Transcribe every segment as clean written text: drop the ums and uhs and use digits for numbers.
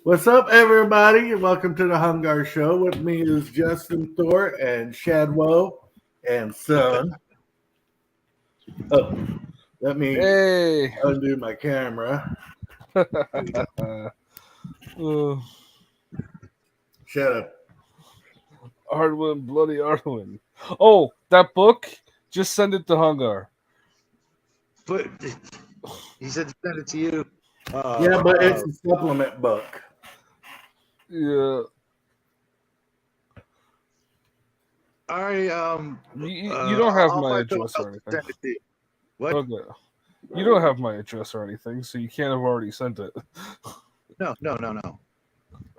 What's up, everybody? Welcome to the Hungar Show. With me is Justin Thor and Shadwell and Son. Oh, let me Hey. undo my camera. Shut up. Arwen, bloody Arwen. Oh, that book? Just send it to Hungar. But he said to send it to you. Yeah, but it's a supplement book. Yeah. All right. You don't have I'll my find someone address or else to anything. send it to you. What? Okay. You don't have my address or anything, so you can't have already sent it. No.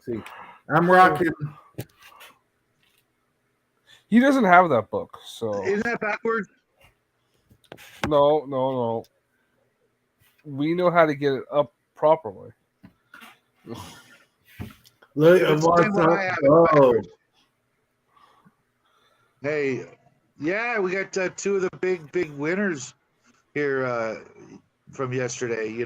See, I'm rocking. He doesn't have that book, so Isn't that backwards? no. We know how to get it up properly. Look It's at the same what's one up. I have Oh, backwards. Hey, yeah, we got two of the big winners here from yesterday.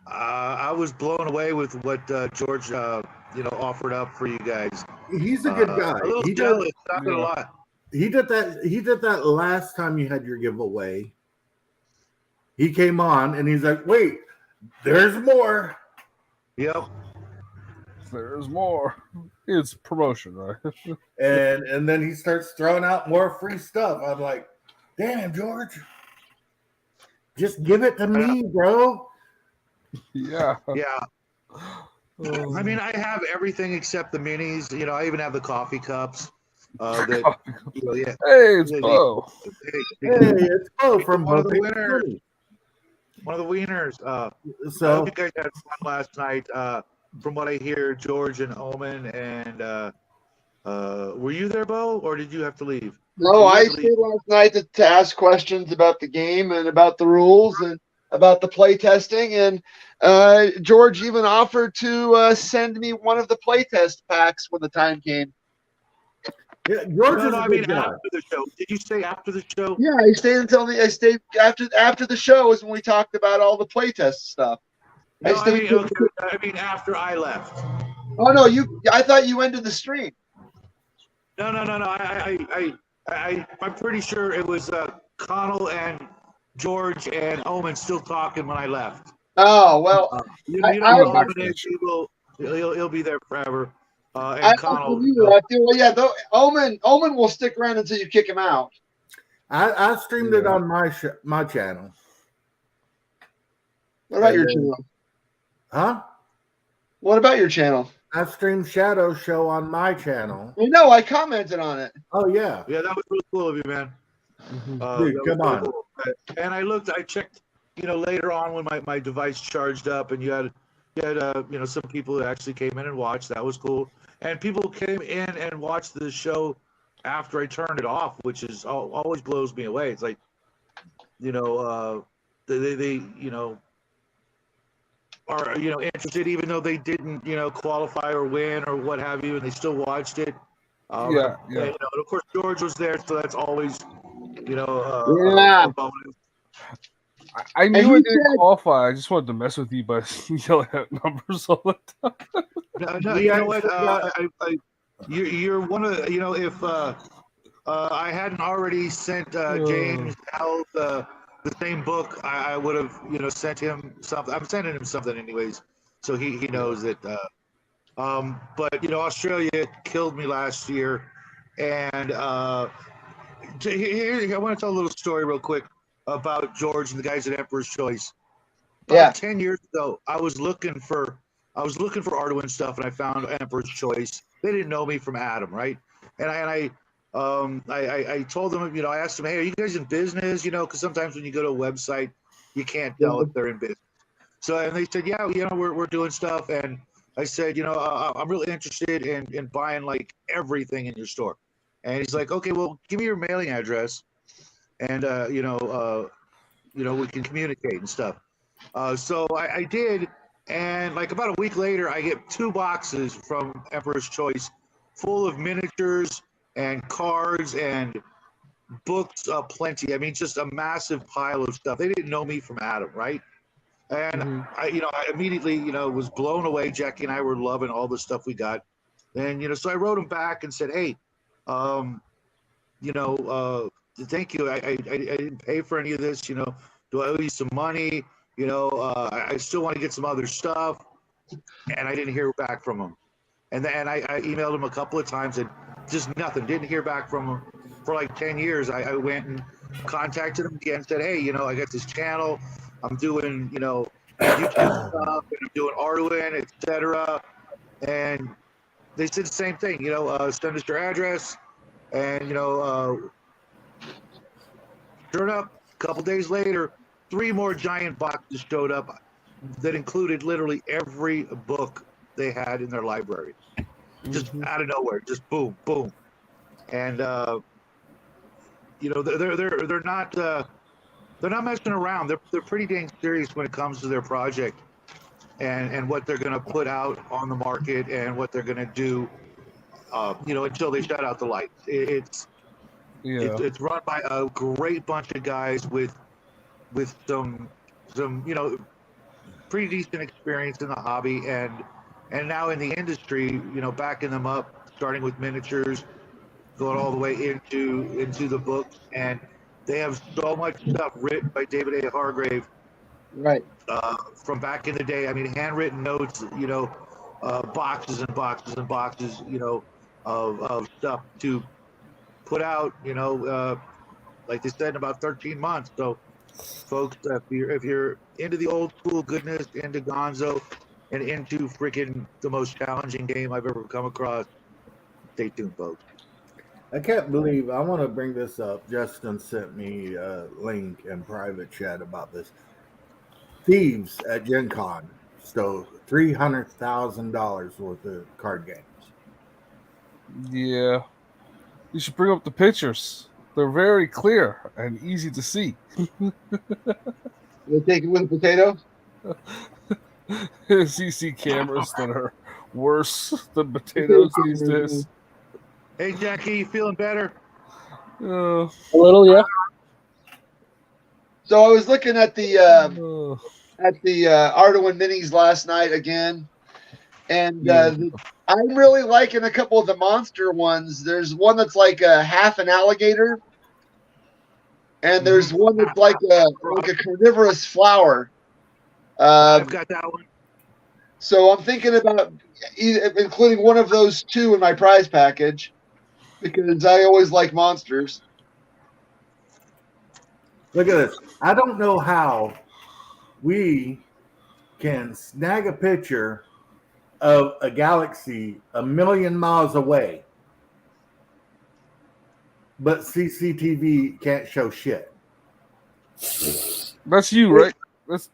I was blown away with what George offered up for you guys. he's a good guy. A little He jealous, does. not gonna Yeah. lie. He did that. He did that last time you had your giveaway. He came on and he's like, "Wait, there's more." Yep. There's more. It's promotion, right? And then he starts throwing out more free stuff. I'm like, damn, George, just give it to me, bro. Yeah. Yeah. Oh. I mean, I have everything except the minis. I even have the coffee cups. Yeah. Hey, it's Yeah, Bo. Hey, it's Bo from one of Bo the Big winners. City. One of the wieners. I So hope you guys had fun last night. From what I hear, George and Omen and were you there, Bo, or did you have to leave? No, I stayed last night to ask questions about the game and about the rules and about the play testing. And George even offered to send me one of the play test packs when the time came. yeah, George is No, a I good mean guy. after the show. Did you say after the show? Yeah, I stayed after the show is when we talked about all the play test stuff. No, I mean after I left. Oh no, I thought you ended the stream. No. I'm pretty sure it was Connell and George and Omen still talking when I left. Oh well, You I know, was Omen he'll be there forever. And I Connell. you left. Well, yeah, Omen will stick around until you kick him out. I streamed it on my channel. What about And your then- channel? Huh? What about your channel? I streamed Shadow Show on my channel. No, I commented on it. Oh yeah, Yeah, that was really cool of you, man. dude, That was come really on. cool. And I checked, later on when my device charged up, and you had some people that actually came in and watched. That was cool. And people came in and watched the show after I turned it off, which is always blows me away. It's like, they are interested, even though they didn't qualify or win or what have you, and they still watched it. Yeah. And of course George was there, so that's always Yeah. a bonus. I And knew he I didn't said- qualify. I just wanted to mess with you by yelling at numbers all the time. No, We you know what? actually You're one of if I hadn't already sent James Hell the same book, I would have sent him something. I'm sending him something anyways, so he knows that. But Australia killed me last year, and here I want to tell a little story real quick about George and the guys at Emperor's Choice. About 10 years ago, I was looking for Arduin stuff, and I found Emperor's Choice. They didn't know me from Adam, right? And I told them, I asked them, hey, are you guys in business? Because sometimes when you go to a website, you can't tell if they're in business. So, and they said, yeah, we're doing stuff. And I said, I'm really interested in buying like everything in your store. And he's like, okay, well, give me your mailing address, and we can communicate and stuff. So I did, and like about a week later, I get 2 boxes from Emperor's Choice full of miniatures and cards and books, plenty. I mean, just a massive pile of stuff. They didn't know me from Adam, right? And I immediately, was blown away. Jackie and I were loving all the stuff we got. And, so I wrote him back and said, hey, thank you. I didn't pay for any of this. Do I owe you some money? I still want to get some other stuff. And I didn't hear back from him. And then I emailed him a couple of times and just nothing. Didn't hear back from him for like 10 years. I went and contacted him again, said, hey, I got this channel. I'm doing, YouTube stuff, and I'm doing Arduin, etc. And they said the same thing, send us your address. And, sure enough, a couple days later, 3 more giant boxes showed up that included literally every book they had in their library. Just out of nowhere, just boom, boom. And, they're not messing around. They're pretty dang serious when it comes to their project and what they're going to put out on the market and what they're going to do, until they shut out the lights. It's run by a great bunch of guys with some pretty decent experience in the hobby and now in the industry, backing them up, starting with miniatures, going all the way into the books. And they have so much stuff written by David A. Hargrave, right? From back in the day. I mean, handwritten notes, boxes and boxes and boxes, of stuff to put out, like they said, in about 13 months. So, folks, if you're into the old school goodness, into Gonzo, and into freaking the most challenging game I've ever come across, stay tuned, folks. I can't believe, I want to bring this up. Justin sent me a link in private chat about this. Thieves at Gen Con stole $300,000 worth of card games. Yeah. You should bring up the pictures. They're very clear and easy to see. They take it with a potato? CC cameras that are worse than potatoes these days. Hey, Jackie, you feeling better? A little, yeah. So I was looking at the Arduin Minis last night again, and I'm really liking a couple of the monster ones. There's one that's like a half an alligator, and there's one that's like a carnivorous flower. I've got that one. So I'm thinking about including one of those 2 in my prize package because I always like monsters. Look at this. I don't know how we can snag a picture of a galaxy 1,000,000 miles away, but CCTV can't show shit. That's you, right?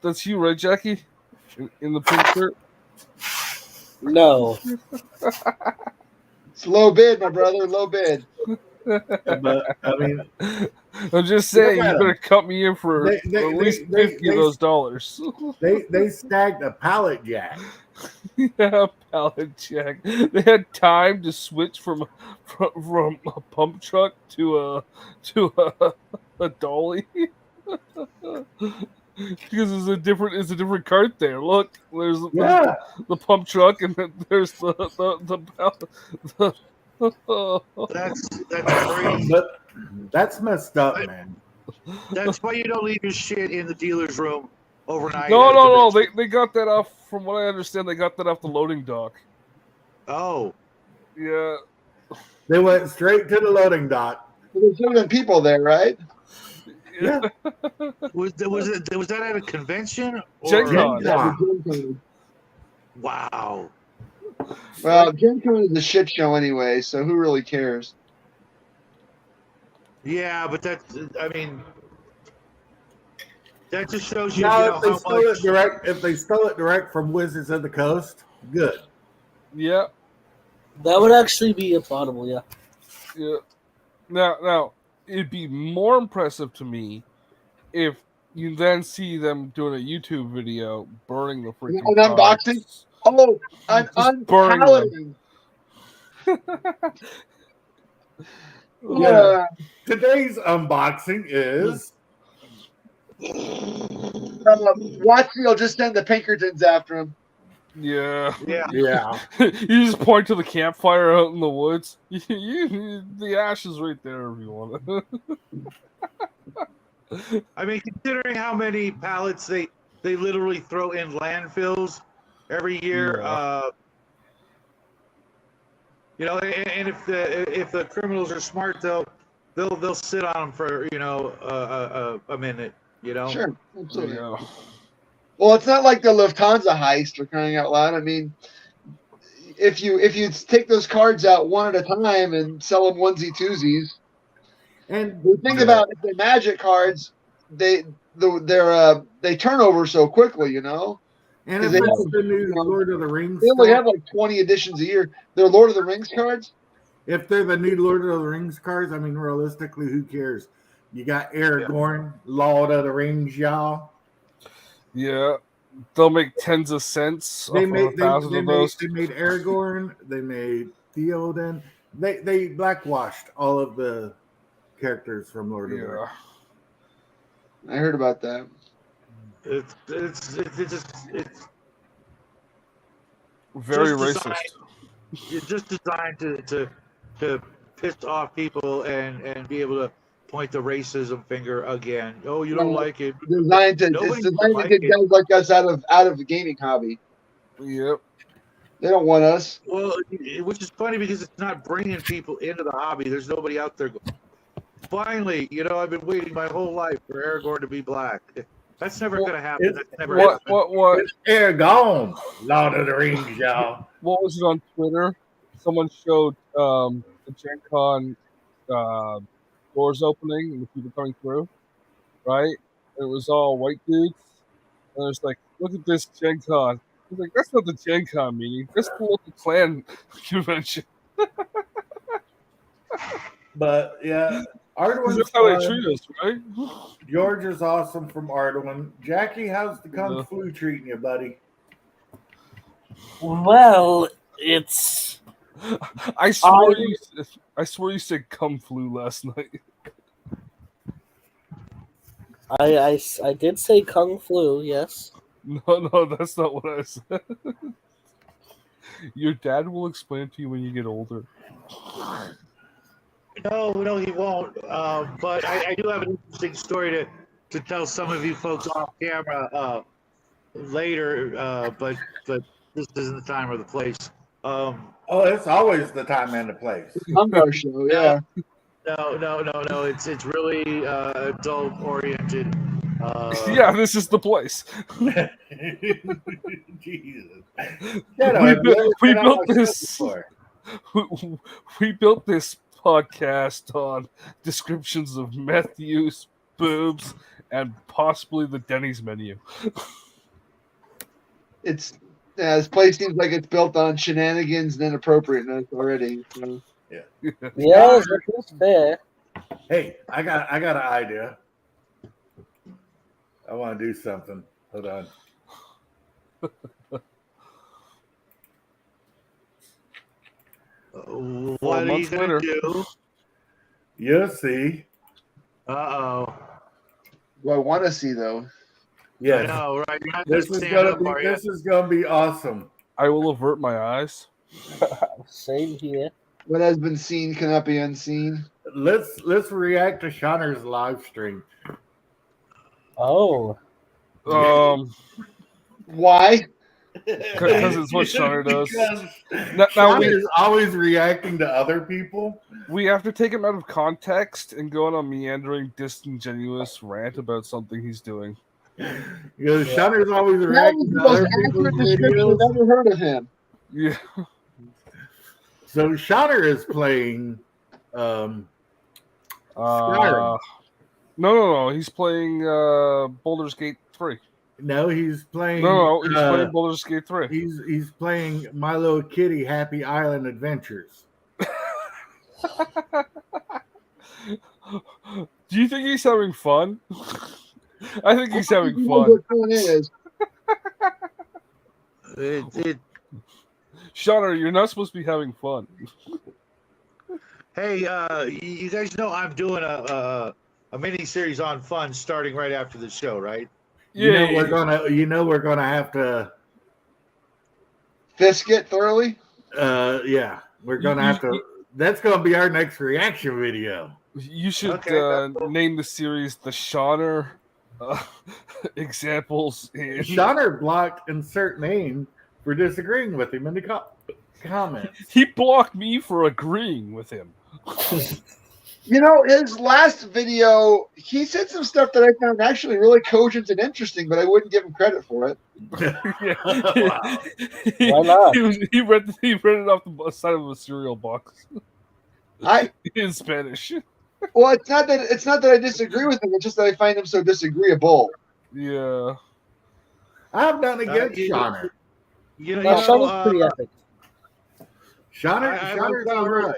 That's you, right, Jackie? In the pink shirt? No. It's low bid, my brother, low bid. But I mean, I'm just saying, you better cut me in for at least 50 of those dollars. They snagged a pallet jack. Yeah, pallet jack. They had time to switch from a pump truck to a dolly. Because it's a different cart there. Look, there's the pump truck, and then there's the That's crazy. But that's messed up, man. That's why you don't leave your shit in the dealer's room overnight. No. They got that off. From what I understand, they got that off the loading dock. Oh. Yeah. They went straight to the loading dock. There's other people there, right? Yeah. Was that at a convention? Gen Con. Wow. Well, Gen Con is a shit show anyway, so who really cares? Yeah, but that just shows you, Now, how much. if they stole it direct from Wizards of the Coast, good. Yeah. That would actually be applaudable, yeah. Yeah. Now, it'd be more impressive to me if you then see them doing a YouTube video burning the freaking An unboxing? cards. Oh, an unpaladin. Yeah. Today's unboxing is Watsy will just send the Pinkertons after him. Yeah. Yeah. You just point to the campfire out in the woods. The ash is right there if you want it. I mean, considering how many pallets they literally throw in landfills every year, Yeah. you know, and if the criminals are smart, they'll sit on them for a minute, you know. Sure, absolutely. Yeah. Well, it's not like the Lufthansa heist for crying out loud. I mean, if you take those cards out one at a time and sell them onesie twosies, And the thing about if they're Magic cards, they turn over so quickly, you know. if Because they it's have- the new Lord of the Rings They only stuff, have like 20 editions a year. They're Lord of the Rings cards. if they're the new Lord of the Rings cards, I mean, realistically, who cares? You got Aragorn, Lord of the Rings, y'all. Yeah. They'll make tens of cents They off made of 1,000 of those. they made Aragorn. They made Theoden. They blackwashed all of the characters from Lord of the Rings. Yeah. I heard about that. It's Very Just racist. it's just designed to piss off people and be able to point the racism finger again. Oh, you don't like it. Designed to Nobody it's designed like to get it. guys like us out of the gaming hobby. Yep. They don't want us. Well, which is funny because it's not bringing people into the hobby. There's nobody out there. Finally, I've been waiting my whole life for Aragorn to be black. That's never going to happen. That's never What? happened. What? It's Aragorn, Lord of the Rings, y'all. What was it on Twitter? Someone showed the Gen Con doors opening and the people coming through, right? It was all white dudes. And it was like, look at this Gen Con. I was like, that's not the Gen Con meeting. That's the local clan convention. But yeah, Because Arduin's that's how they fun. treat us, right? George is awesome from Arduin. Jackie, how's the Kung Yeah. Flu treating you, buddy? Well, it's I swear you said cum flu last night. I did say kung flu, yes. No, that's not what I said. Your dad will explain it to you when you get older. No, he won't. But I do have an interesting story to tell some of you folks off camera later. But this isn't the time or the place. Oh, it's always the time and the place. Hunger show, yeah. No. It's really adult oriented. Yeah, this is the place. Jesus. We built this podcast on descriptions of meth use, boobs, and possibly the Denny's menu. This place seems like it's built on shenanigans and inappropriateness already. So. Yes, that's fair. Hey, I got an idea. I want to do something. Hold on. What are you months gonna later. do? You'll see. Uh-oh. What I want to see though. Yes. I know, right? You're not This gonna is stand gonna up, be are you? this is gonna be awesome. I will avert my eyes. Same here. What has been seen cannot be unseen. Let's react to Shauner's live stream. Oh, Why? Because it's what Shauner does. Because Now Shauner's always reacting to other people. we have to take him out of context and go on a meandering, disingenuous rant about something he's doing. Because Shauner's always That was reacting the to most other people's accurate description videos. I've ever heard of him. Yeah. So Shauner is playing Skyrim. No. He's playing Baldur's Gate 3. No, he's playing No, he's playing Baldur's Gate 3. he's playing My Little Kitty Happy Island Adventures. Do you think he's having fun? I think he's having Who knows fun. what fun is? Shauner, you're not supposed to be having fun. Hey, you guys know I'm doing a mini series on fun starting right after the show, right? we're gonna have to. Fisk it thoroughly. Yeah, we're gonna have to. That's gonna be our next reaction video. You should Okay. name the series the Shawner examples. Shonner blocked insert name for disagreeing with him in the comments. He blocked me for agreeing with him. You know, his last video, he said some stuff that I found actually really cogent and interesting, but I wouldn't give him credit for it. Wow. Why not? He read it off the side of a cereal box I in Spanish. well, it's not that I disagree with him. It's just that I find him so disagreeable. Yeah. I have nothing against you- Shonner. Shonner's pretty epic. Shonner's all right.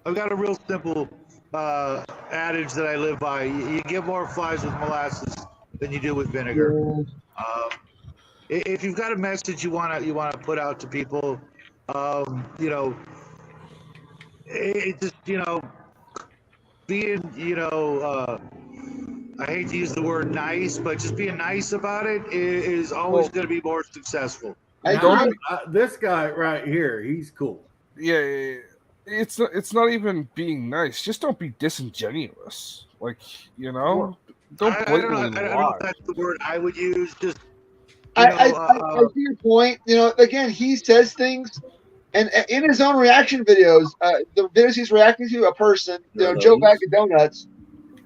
I've got a real simple adage that I live by. You get more flies with molasses than you do with vinegar. If you've got a message you want to put out to people, it just being I hate to use the word nice, but just being nice about it is always going to be more successful. This guy right here, he's cool. Yeah. It's not even being nice. Just don't be disingenuous. Like, don't I don't know blatantly if lie. that's the word I would use. Just I see your point. Again, he says things, and in his own reaction videos, the videos he's reacting to a person, Joe Bag of Donuts,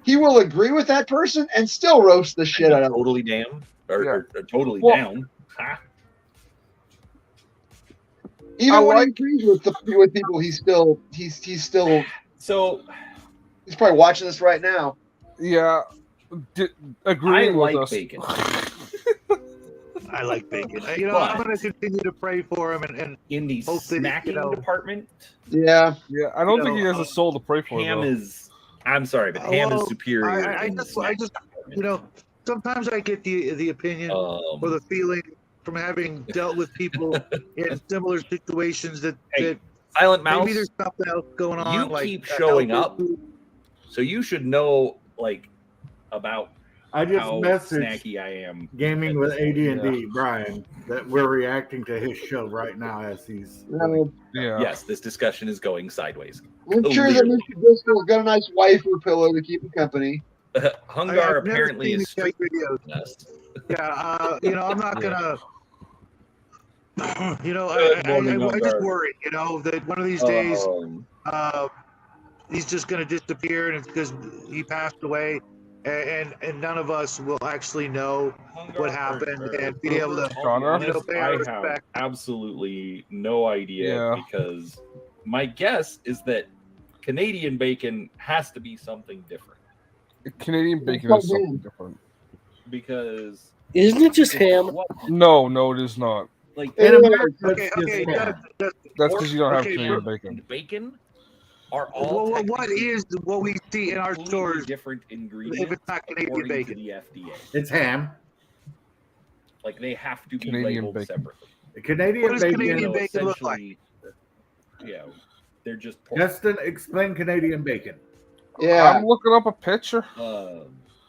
he will agree with that person and still roast the shit out of him. Totally damn, or totally Well- down. Ha. Even when he agrees with people, he's still So he's probably watching this right now. Yeah. I Agreeing with like us. bacon. I like bacon. But- I'm going to continue to pray for him and In the Hope that, snacking department, Yeah. Yeah, I don't think he has a soul to pray for. ham though. is. I'm sorry, but ham is superior. I in the just snack sometimes I get the opinion department. or the feeling from having dealt with people in similar situations that Silent Mouse, maybe there's something else going on. you like keep showing health up, issue. so you should know about I just how messaged snacky I am. Gaming with AD&D Yeah. Brian that we're reacting to his show right now as he's. Yeah. Yes, this discussion is going sideways. I'm sure that Mr. Driscoll's got a nice waifu pillow to keep him company. Hungar I've never apparently seen is these guys' straight. videos. Yeah, I'm not gonna. I just worry, that one of these days he's just gonna disappear, and it's because he passed away, and none of us will actually know what happened and be able to Connor? pay our I have respect. absolutely no idea Yeah. because my guess is that Canadian bacon has to be something different Canadian bacon is something different. because Isn't it just ham? what, No, it is not. like In America, Okay, it's okay, just that's- ham. That's because you don't have Okay, Canadian pork bacon. and bacon are all Well, what technically is what we see in our completely stores different if ingredients it's not Canadian according bacon? to the FDA. It's ham. Like they have to be Canadian labeled bacon. separately. The Canadian What does bacon. Canadian So bacon look like? essentially, they're just pork. Justin, explain Canadian bacon. Yeah. I'm looking up a picture. Oh,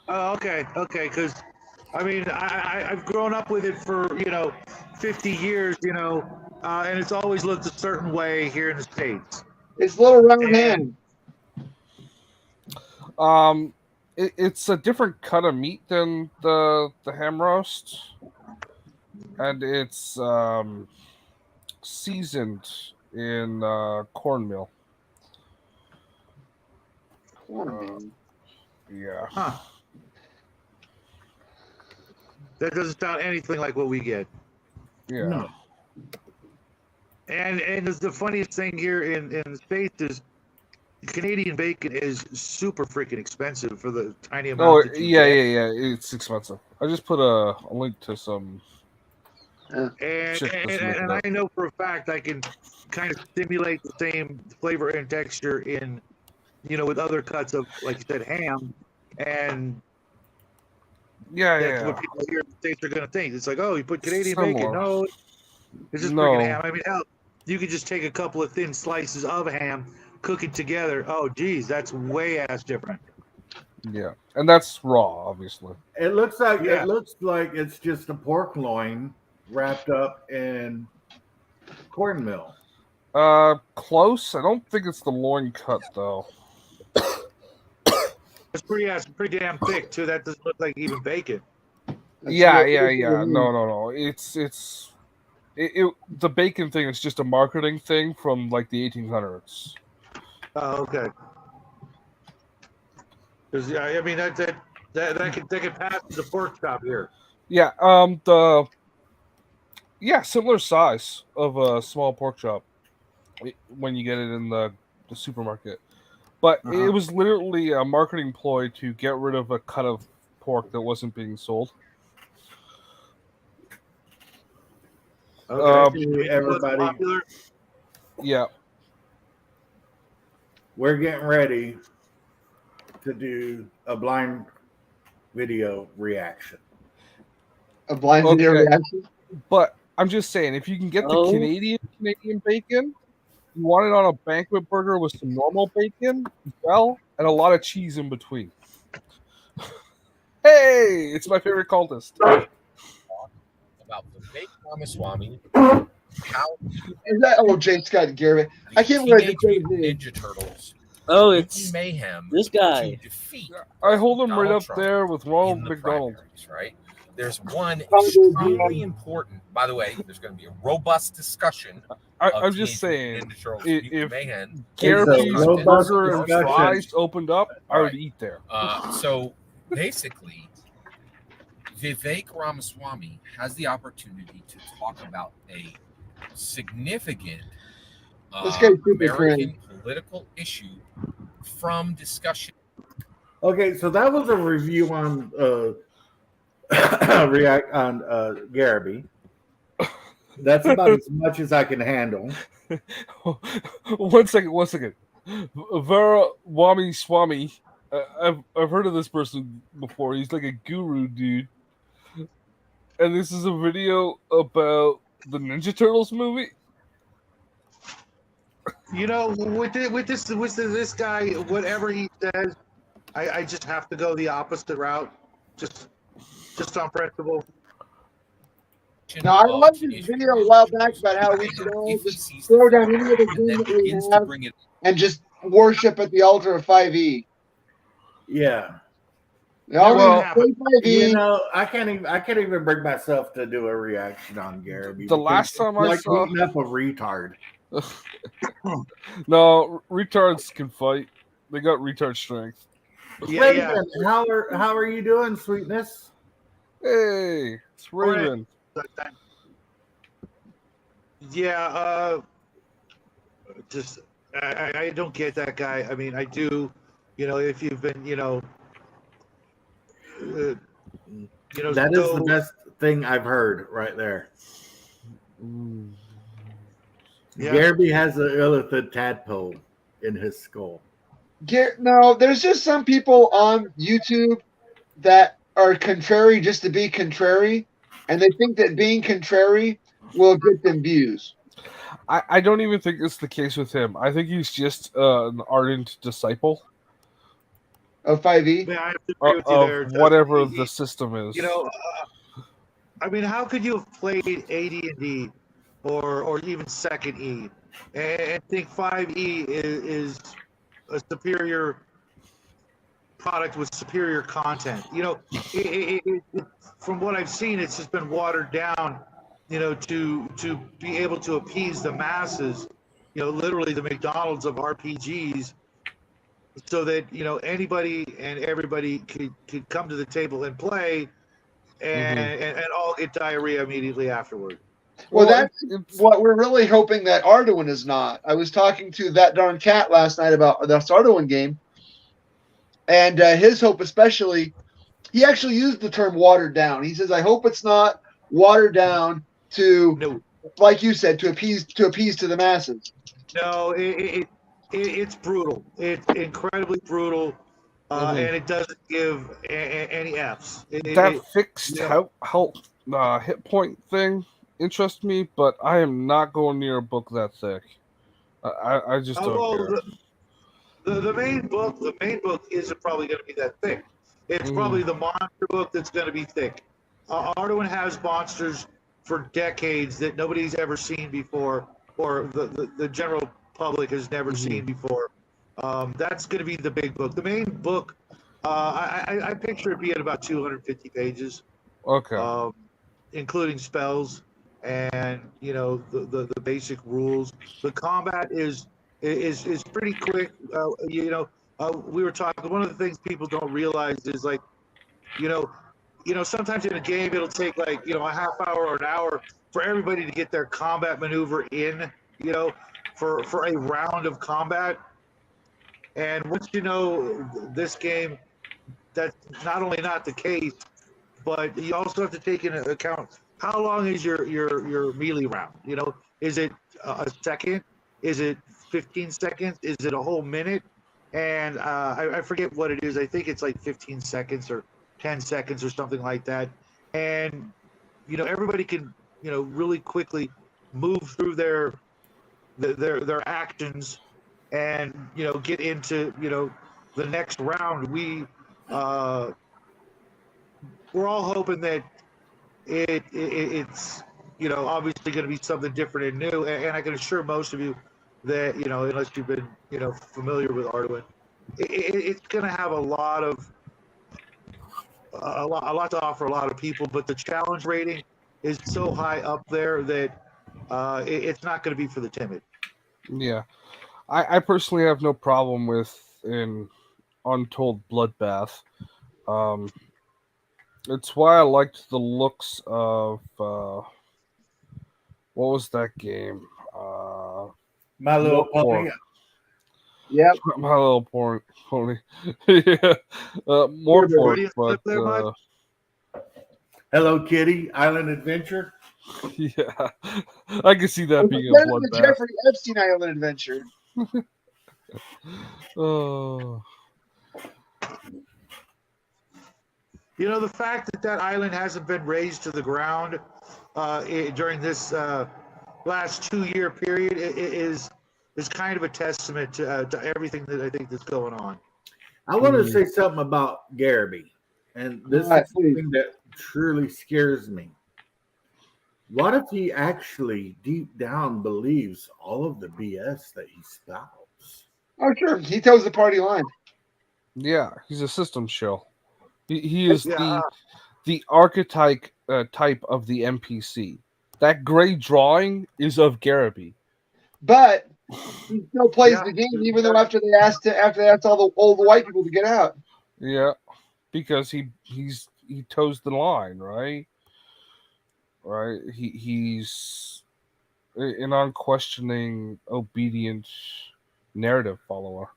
okay, because I mean, I've grown up with it for 50 years, and it's always looked a certain way here in the States. It's little round ham. It's a different cut of meat than the ham roast, and it's seasoned in cornmeal. Yeah. Huh. That doesn't sound anything like what we get. Yeah. No. And the funniest thing here in the States is Canadian bacon is super freaking expensive for the tiny amount. Oh, that you yeah. get. It's expensive. I just put a link to some. And Check this one and out. I know for a fact I can kind of simulate the same flavor and texture in, with other cuts of, like you said, ham. And that's what people here in the States are going to think. It's like, oh, you put Canadian bacon. Similar. No, it's just No. freaking ham. I mean, hell, you could just take a couple of thin slices of ham, cook it together. Oh, geez, that's way ass different. Yeah, and that's raw, obviously. It looks like Yeah. it's just a pork loin wrapped up in cornmeal. Close. I don't think it's the loin cut though. It's pretty damn thick too. That doesn't look like even bacon. Yeah. No. The bacon thing is just a marketing thing from like the 1800s. Oh, okay. Because I mean that could pass as a pork chop here. Yeah. Similar size of a small pork chop when you get it in the supermarket. But it was literally a marketing ploy to get rid of a cut of pork that wasn't being sold. Okay. Everybody, Yeah. we're getting ready to do a blind video reaction. A blind video Okay. reaction. But I'm just saying, if you can get the Oh. Canadian bacon, you want it on a banquet burger with some normal bacon, well, and a lot of cheese in between. Hey, it's my favorite cultist. About Vivek Ramaswamy, how Is that J. Scott Garrett? I can't believe I Teenage just said his name. Ninja Turtles Oh, beat it's mayhem this to guy. defeat I hold him right Donald up Trump there with Ronald in the McDonald. primaries, right? There's one Probably extremely important. By the way, there's going to be a robust discussion. I'm just saying, Ninja Turtles if Mutant Mayhem. Garrett's It's a robust burger and discussion. fries opened up, I would Right. eat there. So basically, Vivek Ramaswamy has the opportunity to talk about a significant This guy's super American political issue from discussion. Okay, so that was a review on react on Garrity. That's about as much as I can handle. One second. Vera Wami Swami. I've heard of this person before. He's like a guru dude. And this is a video about the Ninja Turtles movie. You know, with this guy, whatever he says, I just have to go the opposite route, just on principle. Now, I watched this video a while back about how we should all just throw down any of the game that we have and just worship at the altar of 5e. Yeah. Well, play 5e. You know, I can't even bring myself to do a reaction on Garrity. The last because time I it's saw- like beating up a retard. No, retards can fight. They got retard strength. Yeah, Raven, how are you doing, sweetness? Hey, it's Raven. Yeah, just I don't get that guy. I mean, I do. You know, if you've been, That is the best thing I've heard right there. Yeah. Garrity has an illithid tadpole in his skull. No, there's just some people on YouTube that are contrary just to be contrary, and they think that being contrary will get them views. I don't even think it's the case with him. I think he's just an ardent disciple Of 5e. Yeah, I have to agree with you there. of whatever the system is. You know, I mean, how could you have played AD&D or even Second E and think 5E is a superior product with superior content? You know, from what I've seen, it's just been watered down. You know, to be able to appease the masses. You know, literally the McDonald's of RPGs. So that anybody and everybody could come to the table and play, and all get diarrhea immediately afterward. Well, that's it's- what we're really hoping that Arduin is not. I was talking to that darn cat last night about the Arduin game, and his hope, especially, he actually used the term "watered down." He says, "I hope it's not watered down to, No, like you said, to appease to the masses." no, it's brutal. It's incredibly brutal, and it doesn't give any Fs. that fixed yeah. health hit point thing interests me, but I am not going near a book that thick. I just don't care. The main book isn't probably going to be that thick. It's probably the monster book that's going to be thick. Arduin has monsters for decades that nobody's ever seen before, or the general public has never seen before. That's going to be the big book. The main book, I picture it being about 250 pages. Okay. Including spells and the basic rules. The combat is pretty quick. We were talking. One of the things people don't realize is like, sometimes in a game it'll take like a half hour or an hour for everybody to get their combat maneuver in. For a round of combat. And once this game, that's not only not the case, but you also have to take into account how long is your melee round. Is it a second? Is it 15 seconds? Is it a whole minute? And I forget what it is. I think it's like 15 seconds or 10 seconds or something like that. And everybody can really quickly move through their actions and get into the next round. We're all hoping that it's obviously going to be something different and new, and I can assure most of you that unless you've been familiar with Arduin, it's going to have a lot to offer a lot of people, but the challenge rating is so high up there that it's not going to be for the timid. Yeah, I personally have no problem with an Untold Bloodbath. It's why I liked the looks of what was that game? My Little Pony. Yep. My Little Pony. Yeah, more for it, but Hello Kitty Island Adventure. yeah, I can see that being a The bloodbath. Jeffrey Epstein Island Adventure. Oh. The fact that island hasn't been razed to the ground during this last 2-year period is kind of a testament to everything that I think that's going on. I want to say something about Garrity, and this is something that truly scares me. What if he actually deep down believes all of the BS that he spouts? Oh, sure. He toes the party line. Yeah, he's a system shell. He is the archetype type of the NPC. That gray drawing is of Garrity. But he still plays the game, even though after they asked all the white people to get out. Yeah, because he toes the line, right? Right. He's an unquestioning, obedient narrative follower.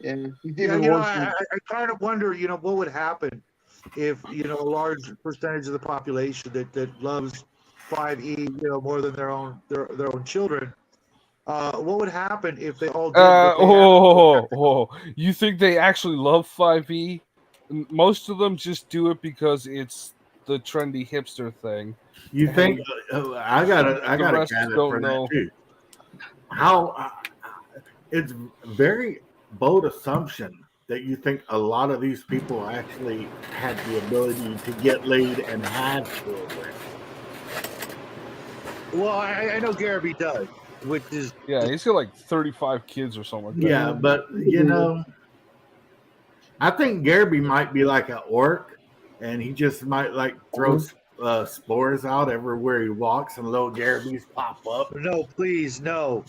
Yeah, I kind of wonder, what would happen if a large percentage of the population that loves 5e, more than their own children. What would happen if they all did? You think they actually love 5e? Most of them just do it because it's the trendy hipster thing. You think? I got a candidate for that too. How? It's very bold assumption that you think a lot of these people actually had the ability to get laid and have children. Well, I know Garrity does, which is he's got like 35 kids or something like that. Yeah, but I think Garrity might be like an orc, and he just might like throw spores out everywhere he walks, and little Garrity's pop up. No, please, no.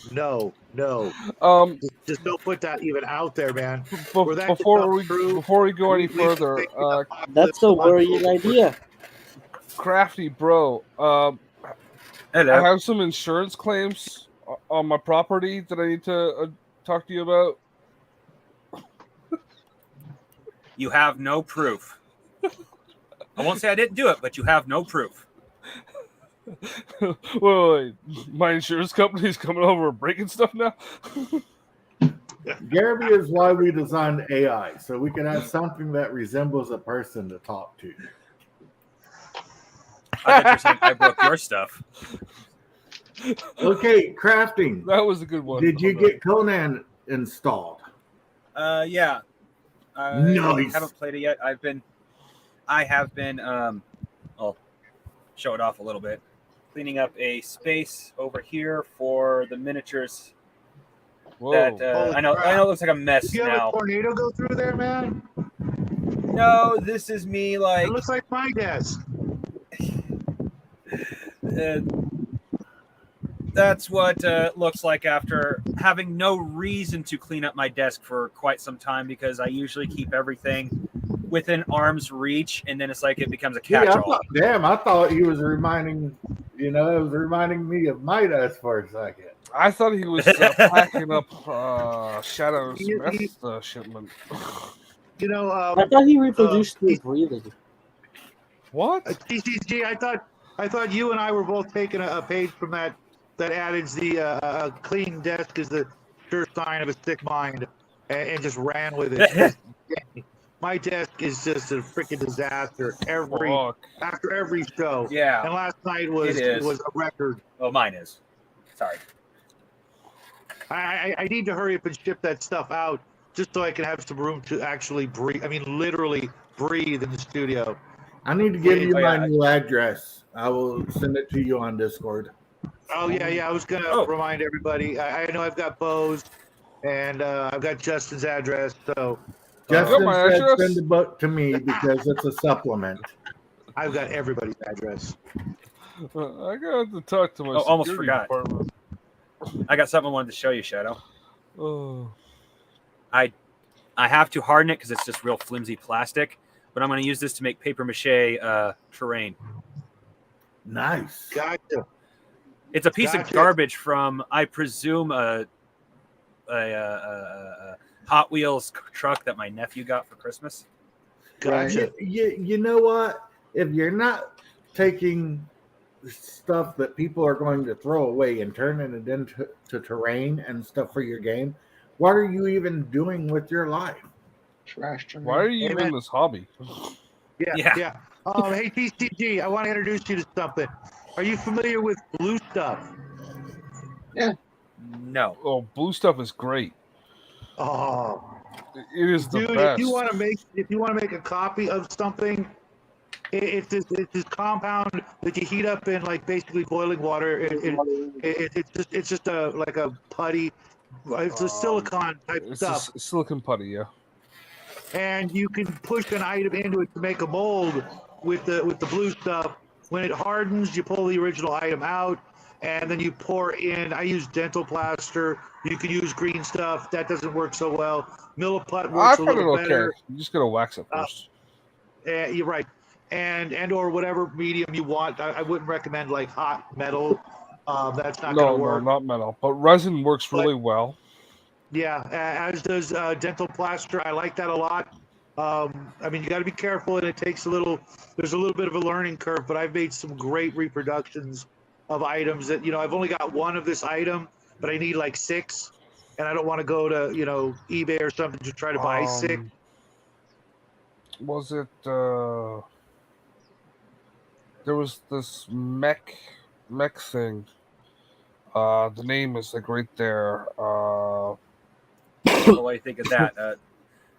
Just don't put that even out there, man. Before we go any further, that's a worrying idea. Crafty bro, Hello. I have some insurance claims on my property that I need to talk to you about. You have no proof. I won't say I didn't do it, but you have no proof. Wait, my insurance company's coming over and breaking stuff now? Garrity is why we designed AI, so we can have something that resembles a person to talk to. I thought you were saying I broke your stuff. Okay, crafting. That was a good one. Did you get Conan installed? Yeah. I Nice. haven't played it yet. I have been. I'll show it off a little bit. Cleaning up a space over here for the miniatures. Whoa. That Holy I know crap. it looks like a mess Did you have now. a tornado go through there, man? No, this is me. Like It looks like my desk. that's what it looks like after having no reason to clean up my desk for quite some time because I usually keep everything within arm's reach, and then it's like it becomes a catch-all. I thought he was reminding, it was reminding me of my desk for a second. I thought he was packing up Shadow's He- meth shipment. You know, I thought he reproduced through breathing. What? TCG, I thought you and I were both taking a page from that adage, the clean desk is the sure sign of a sick mind, and just ran with it. My desk is just a freaking disaster after every show. Yeah. And last night was a record. Oh, mine is. Sorry. I need to hurry up and ship that stuff out just so I can have some room to actually breathe. I mean, literally breathe in the studio. I need to give you Oh, yeah. my new address. I will send it to you on Discord. Oh yeah. I was gonna remind everybody. I know I've got Bo's, and I've got Justin's address. So Justin my said address? send the book to me because it's a supplement. I've got everybody's address. I got to talk to my almost security forgot. department. I got something I wanted to show you, Shadow. Oh. I have to harden it because it's just real flimsy plastic, but I'm going to use this to make paper mache terrain. Nice. Gotcha. It's a piece of Gotcha. garbage from, I presume, a Hot Wheels truck that my nephew got for Christmas. Gotcha. You know what? If you're not taking stuff that people are going to throw away and turning it into terrain and stuff for your game, what are you even doing with your life? Trash. Why are you in this hobby? Yeah. Hey, TCG, I want to introduce you to something. Are you familiar with Blue Stuff? No. Oh, blue stuff is great. Oh, It is the dude, best. if you want to make a copy of something, it's this compound that you heat up in like basically boiling water. It's just like a putty. It's a silicon type It's stuff. a silicon putty, yeah. And you can push an item into it to make a mold with the blue stuff. When it hardens, you pull the original item out, and then you pour in. I use dental plaster. You can use green stuff. That doesn't work so well. Milliput I works a found it little okay. better. You just gotta wax it first. You're right. And or whatever medium you want. I wouldn't recommend like hot metal. That's not going to work. No, not metal. But resin works really well. Yeah, as does dental plaster. I like that a lot. I mean, you got to be careful, and it takes there's a little bit of a learning curve, but I've made some great reproductions of items that, I've only got one of this item, but I need like 6, and I don't want to go to, eBay or something to try to buy 6. Was it, there was this mech thing. The name is like right there. What do I think of that?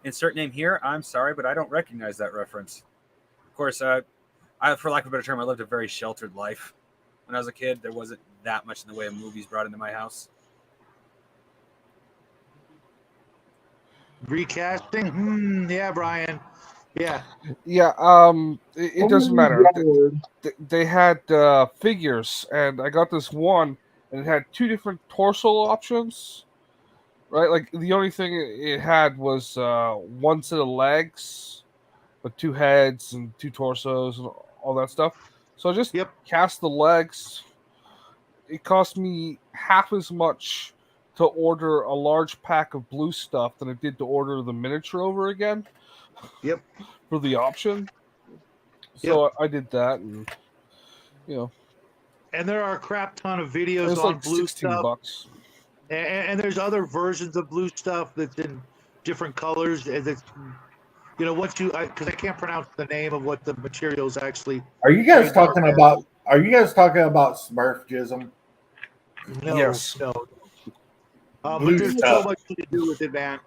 Insert name here. I'm sorry, but I don't recognize that reference. Of course, I, for lack of a better term, I lived a very sheltered life. When I was a kid, there wasn't that much in the way of movies brought into my house. Recasting? Yeah, Brian. Yeah. Yeah, it doesn't matter. They had figures, and I got this one, and it had 2 different torso options. Right, like the only thing it had was 1 set of legs, with 2 heads and 2 torsos and all that stuff. So I just cast the legs. It cost me half as much to order a large pack of blue stuff than it did to order the miniature over again. Yep. For the option. So I did that, and And there are a crap ton of videos it's on like blue $16. stuff. And there's other versions of blue stuff that's in different colors. And it's, once you, because I can't pronounce the name of what the materials actually. Are you guys talking about Smurf jism? No, Yes. no. But Blue there's stuff. so much to do with it, man.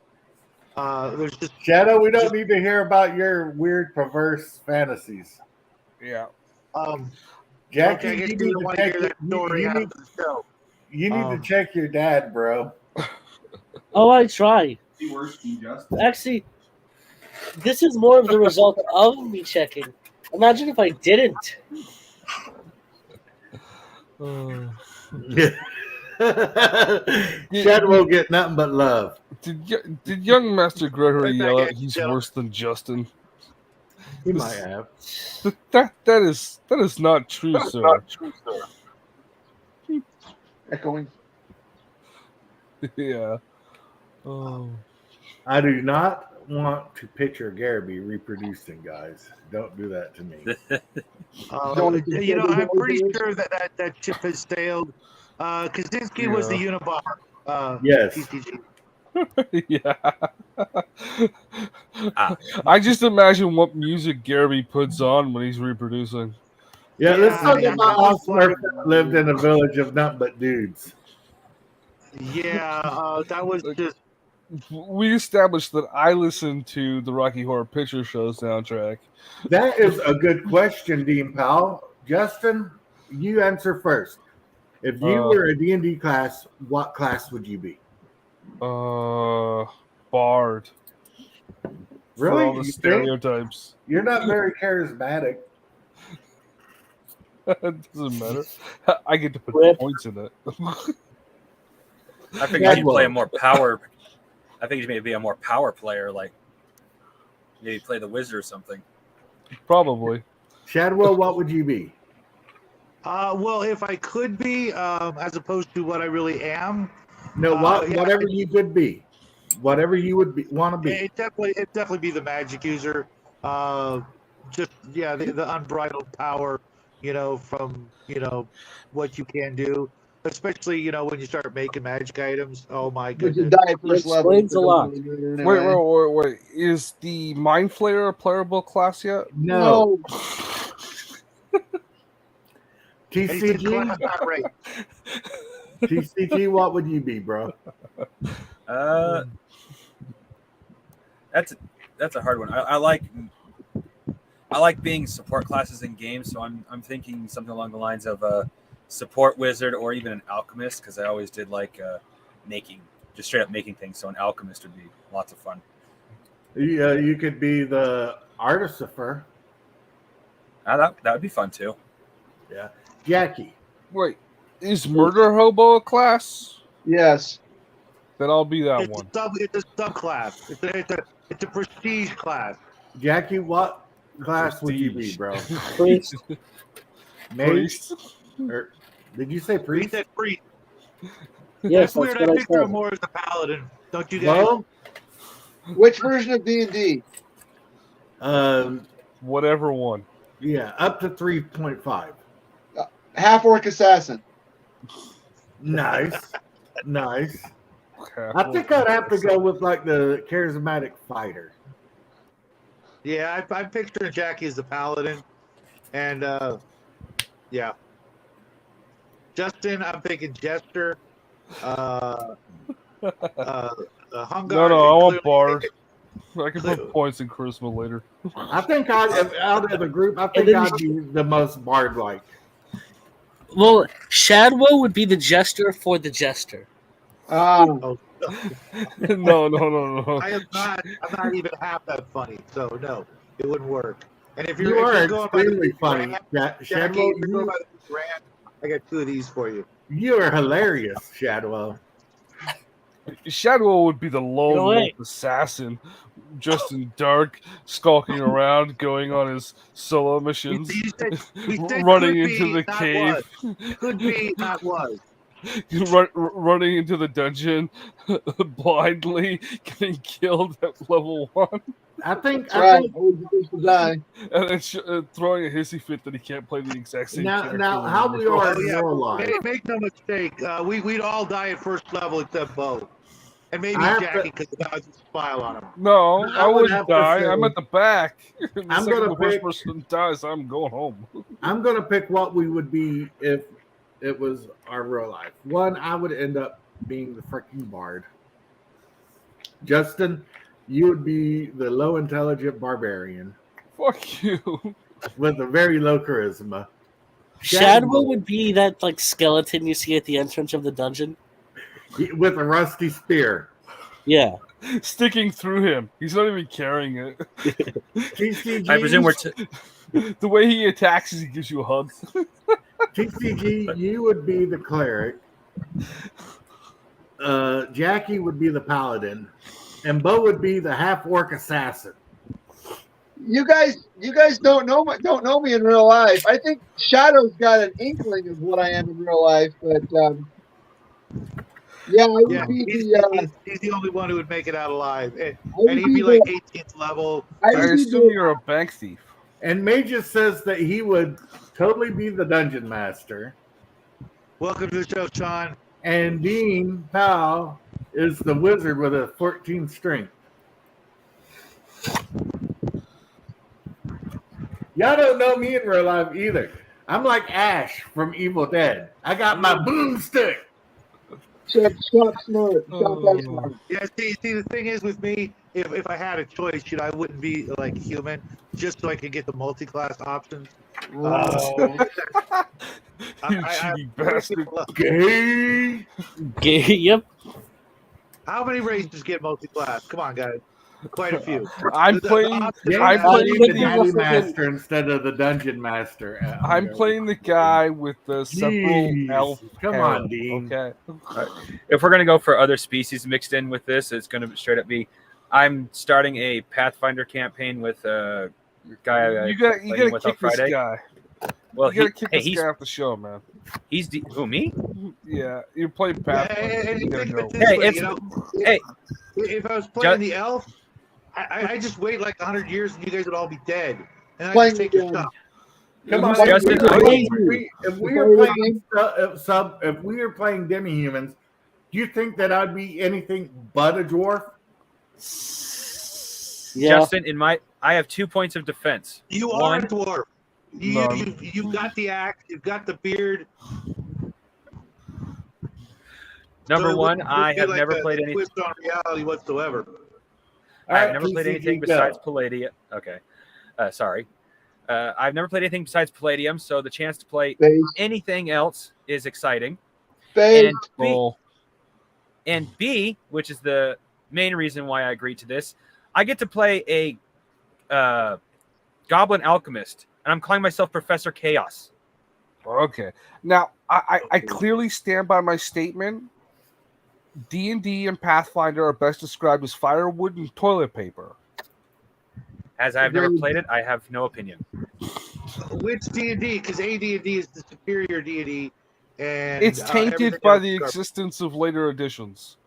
There's just Shadow, we don't need to hear about your weird, perverse fantasies. Yeah. Jackie, okay, I guess you you need don't to want to check hear that story after the show. you need to check your dad, bro. Oh, I try. Actually, this is more of the result of me checking. Imagine if I didn't. Chad won't get nothing but love. Did young Master Gregory Right back yell at out you, he's Joe. worse than Justin? He might have. That is not true, sir. Echoing. Yeah. Oh. I do not want to picture Garrity reproducing, guys. Don't do that to me. You know, I'm pretty sure that ship has sailed. Kaczynski was the Unabomber. Yes. TCG. Yeah. I just imagine what music Garby puts on when he's reproducing. Yeah, let's talk Yeah, about I how was wondering- Smurf lived in a village of nothing but dudes. Yeah, that was just. We established that I listen to the Rocky Horror Picture Show soundtrack. That is a good question, Dean Powell. Justin, you answer first. If you were a D&D class, what class would you be? Bard. Really? For all the You think? stereotypes. You're not very charismatic. It doesn't matter. I get to put Rip. points in it. I think you should play a more power. I think you maybe be a more power player, like maybe play the wizard or something. Probably. Shadwell, what would you be? Well, if I could be, as opposed to what I really am. No, yeah. whatever you could be. Whatever you would want to be. It definitely be the magic user. Just the unbridled power, from what you can do, especially when you start making magic items. Oh my Would you goodness! die first level? Explains a lot. Wait. Is the Mind Flayer a playable class yet? No. And he's in TCG? class not right. TCG, what would you be, bro? That's a hard one. I like being support classes in games, so I'm thinking something along the lines of a support wizard or even an alchemist, because I always did like just straight up making things. So an alchemist would be lots of fun. Yeah, you could be the artificer. That would be fun too. Yeah. Jackie. Wait, is Murder Hobo a class? Yes. Then I'll be that It's one. it's a subclass. It's a prestige class. Jackie, what class would you be, bro? Priest. Mage? Priest. Or, did you say He priest? said priest. Yes, That's weird. that's I what I picture him said. more as a paladin. Don't you guys? Well, Which version of D&D? Whatever one. yeah, up to 3.5. Half orc assassin. Nice. Nice. Okay. I think I'd have to go with like the charismatic fighter. Yeah, I'm picturing Jackie as the paladin, and yeah. Justin, I'm thinking jester. Hungar. No, I want clearly- Bard. I can put points in charisma later. I think out of the group, I think then I'd be the most bard-like. Well, Shadwell would be the jester for the jester. Oh, No. I'm not even half that funny, so no, it wouldn't work. And if You you're, are if you're going by extremely the funny. brand, Jackie, Shadwell, if you're going by the brand, I got 2 of these for you. you are hilarious, Shadwell. Shadwell would be the lone No way. wolf assassin, dressed in dark, skulking around, going on his solo missions, You said running could into be, the not cave, was. Could be, not was. running into the dungeon, blindly getting killed at level 1, I think That's right. think Always supposed to die. and then throwing a hissy fit that he can't play the exact same character. now how we are in real life. Make no mistake, we'd all die at first level except Bo. And maybe I have Jackie, because the odds smile on him. No, I I would wouldn't have to die. say- I'm at the back. The I'm second gonna the first pick- person dies, I'm going home. I'm gonna pick what we would be if it was our real life. One, I would end up being the freaking bard. Justin, you would be the low intelligent barbarian Fuck you. with a very low charisma. Shadwell would be that like skeleton you see at the entrance of the dungeon. With a rusty spear. Yeah. Sticking through him. He's not even carrying it. TCG, I presume we're. The way he attacks is he gives you a hug. TCG, you would be the cleric. Jackie would be the paladin, and Bo would be the half-orc assassin. You guys don't know me in real life. I think Shadow's got an inkling of what I am in real life, but yeah, I would be he's the only one who would make it out alive, and would he'd be be like the- 18th level. I would be assume the- you're a bank thief. And Magus says that he would totally be the dungeon master. Welcome to the show, Sean. And Dean Powell is the wizard with a 14 strength. Y'all don't know me in real life either. I'm like Ash from Evil Dead. I got my boomstick. Shut smart. Shut that smart. Yeah, see, the thing is with me, if I had a choice, I wouldn't be like human, just so I could get the multi-class options. You cheeky bastard. Gay. Yep. How many races get multi-class? Come on, guys. Quite a few. I'm playing. Yeah, I'm playing the the Daddy freaking- Master instead of the Dungeon Master. I'm playing the guy with the several Jeez. elf. Come hair. on, Dean. Okay. If we're gonna go for other species mixed in with this, it's gonna straight up be. I'm starting a Pathfinder campaign with a guy. You gotta playing with on kick this Friday. guy. Well, You gotta kick hey, this guy off the show, man. he's who me? Yeah, you play Yeah, Pathfinder. and You gotta think go. of it this Hey, way, it's- hey. if I was playing the elf, I just wait like 100 years and you guys would all be dead, and I Playing just take your the stuff. Come on, Justin, if we are playing demi-humans, do you think that I'd be anything but a dwarf? Yeah. Justin, I have 2 points of defense. You are One- a dwarf. You've got the axe, you've got the beard. Number So it one, wouldn't I be have like never a played any. twist on reality whatsoever. I've never played TCG, anything go. besides Palladium. Okay, sorry. I've never played anything besides Palladium, so the chance to play Phase. anything else is exciting. Phase. And B, which is the main reason why I agreed to this, I get to play a Goblin Alchemist, and I'm calling myself Professor Chaos. Okay. Now, I clearly stand by my statement. D&D and Pathfinder are best described as firewood and toilet paper. As I've never played it, I have no opinion. Which D&D? Because AD&D is the superior deity, and It's tainted everything by else the is garbage. existence of later editions.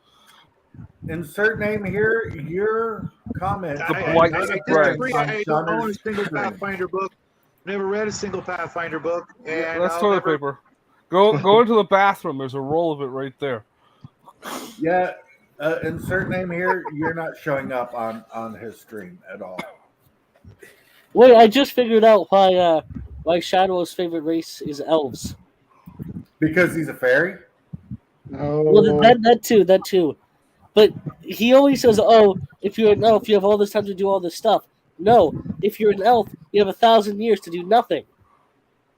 Insert name here. Your comment. The Blight I Spread. disagree. I don't own a single Pathfinder book. Never read a single Pathfinder book, and Yeah, that's I'll toilet never- paper. Go into the bathroom. There's a roll of it right there. Yeah, insert name here. You're not showing up on his stream at all. Wait, I just figured out why Shadow's favorite race is elves. Because he's a fairy? Well, that too. But he always says, "Oh, if you're an elf, you have all this time to do all this stuff." No, if you're an elf, you have 1,000 years to do nothing.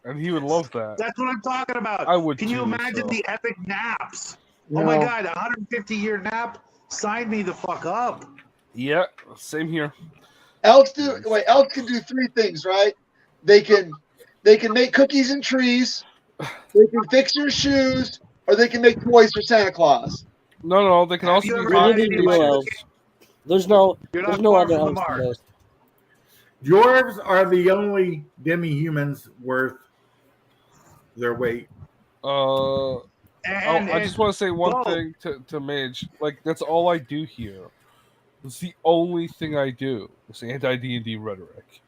And he would love that. That's what I'm talking about. I would Can you too, imagine so. the epic naps? Oh my god, 150-year nap. Sign me the fuck up. Yeah, same here. Elves can do three things, right? They can make cookies and trees, they can fix your shoes, or they can make toys for Santa Claus. No, they can Have also you be ever Really had rocket need any real like- elves. There's no You're there's not no far other from the elves than mark. those. Dwarves are the only demi-humans worth their weight. I just want to say one Whoa. thing to Mage. Like, that's all I do here. It's the only thing I do. It's anti-D&D rhetoric.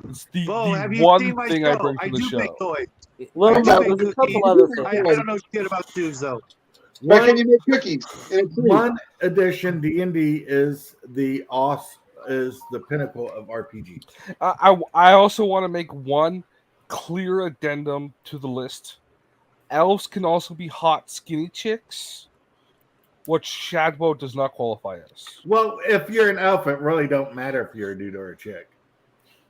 It's the have you one seen my thing show? I bring to the do show. make toys. Well, I no, make there's a cookies. couple other I things. don't know shit about shoes though. Why can you make cookies in a tree? One edition D&D is the pinnacle of RPG. I also want to make one clear addendum to the list. Elves can also be hot, skinny chicks. what Shadwo does not qualify as. Well, if you're an elf, it really don't matter if you're a dude or a chick.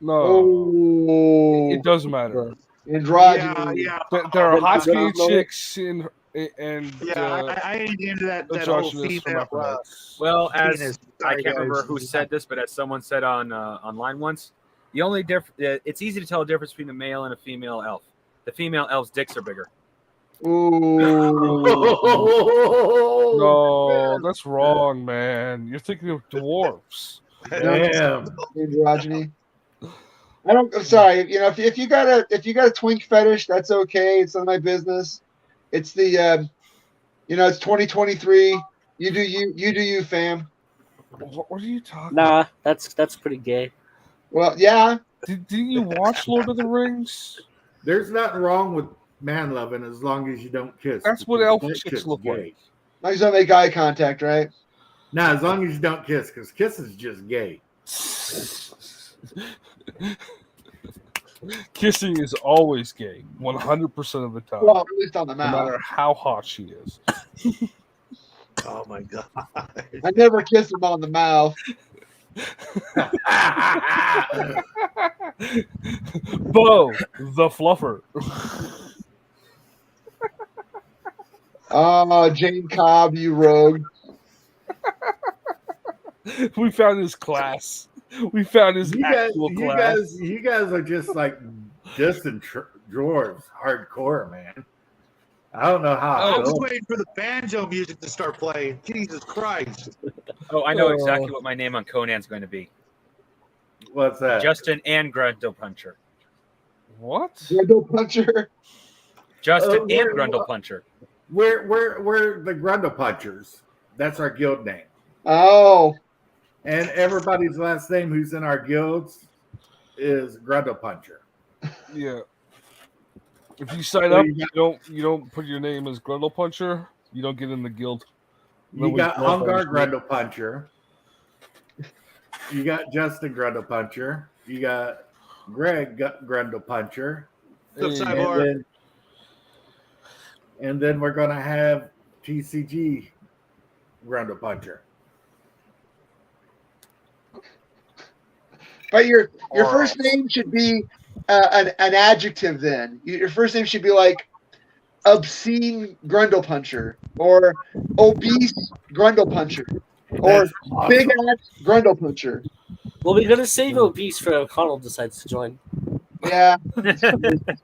No, Oh, it doesn't matter. androgyny. Yeah. There are hot There's skinny no- chicks and Yeah, I ain't into that whole androgynous female. hermaphrodites. Well, as penis. I Sorry, can't remember guys. who said this, but as someone said on online once, the only it's easy to tell the difference between a male and a female elf. The female elf's dicks are bigger. Ooh. No, that's wrong, man. You're thinking of dwarfs. Damn. Androgyny. I'm sorry. If you got a twink fetish, that's okay. It's none of my business. It's the it's 2023. You do you, fam. What are you talking? Nah, that's pretty gay. Well, yeah. Didn't you watch Lord of the Rings? There's nothing wrong with man loving as long as you don't kiss. That's what because elf that chicks shit's look gay. like. I just don't make eye contact, right? Nah, as long as you don't kiss, because kiss is just gay. Kissing is always gay, 100% of the time, Well, at least on the no mouth. matter how hot she is. Oh my god. I never kiss him on the mouth. Bo, the fluffer. Oh, Jane Cobb, you rogue. We found his class. We found his you guys, actual you class. guys are just like distant dwarves, hardcore, man. I don't know how. I I was feel. waiting for the banjo music to start playing. Jesus Christ. Oh, I know exactly what my name on Conan's going to be. What's that? Justin and Grundle Puncher. What? Grundle Puncher. Justin and we're- Grundle Puncher. We're the Grundle Punchers. That's our guild name. Oh, And everybody's last name who's in our guilds is Grundle Puncher. Yeah. If you sign So up, you you don't put your name as Grundle Puncher. You don't get in the guild. You got Hungar Grundle Puncher. You got Justin Grundle Puncher. You got Greg Grundle Puncher. What's up, Hey, Cyborg? And then we're gonna have TCG Grundle Puncher. but your first name should be an adjective. Then your first name should be like obscene Grundle Puncher or obese Grundle Puncher or That's awesome. big ass Grundle Puncher. Well, we're gonna save obese for if Connell decides to join. Yeah, it's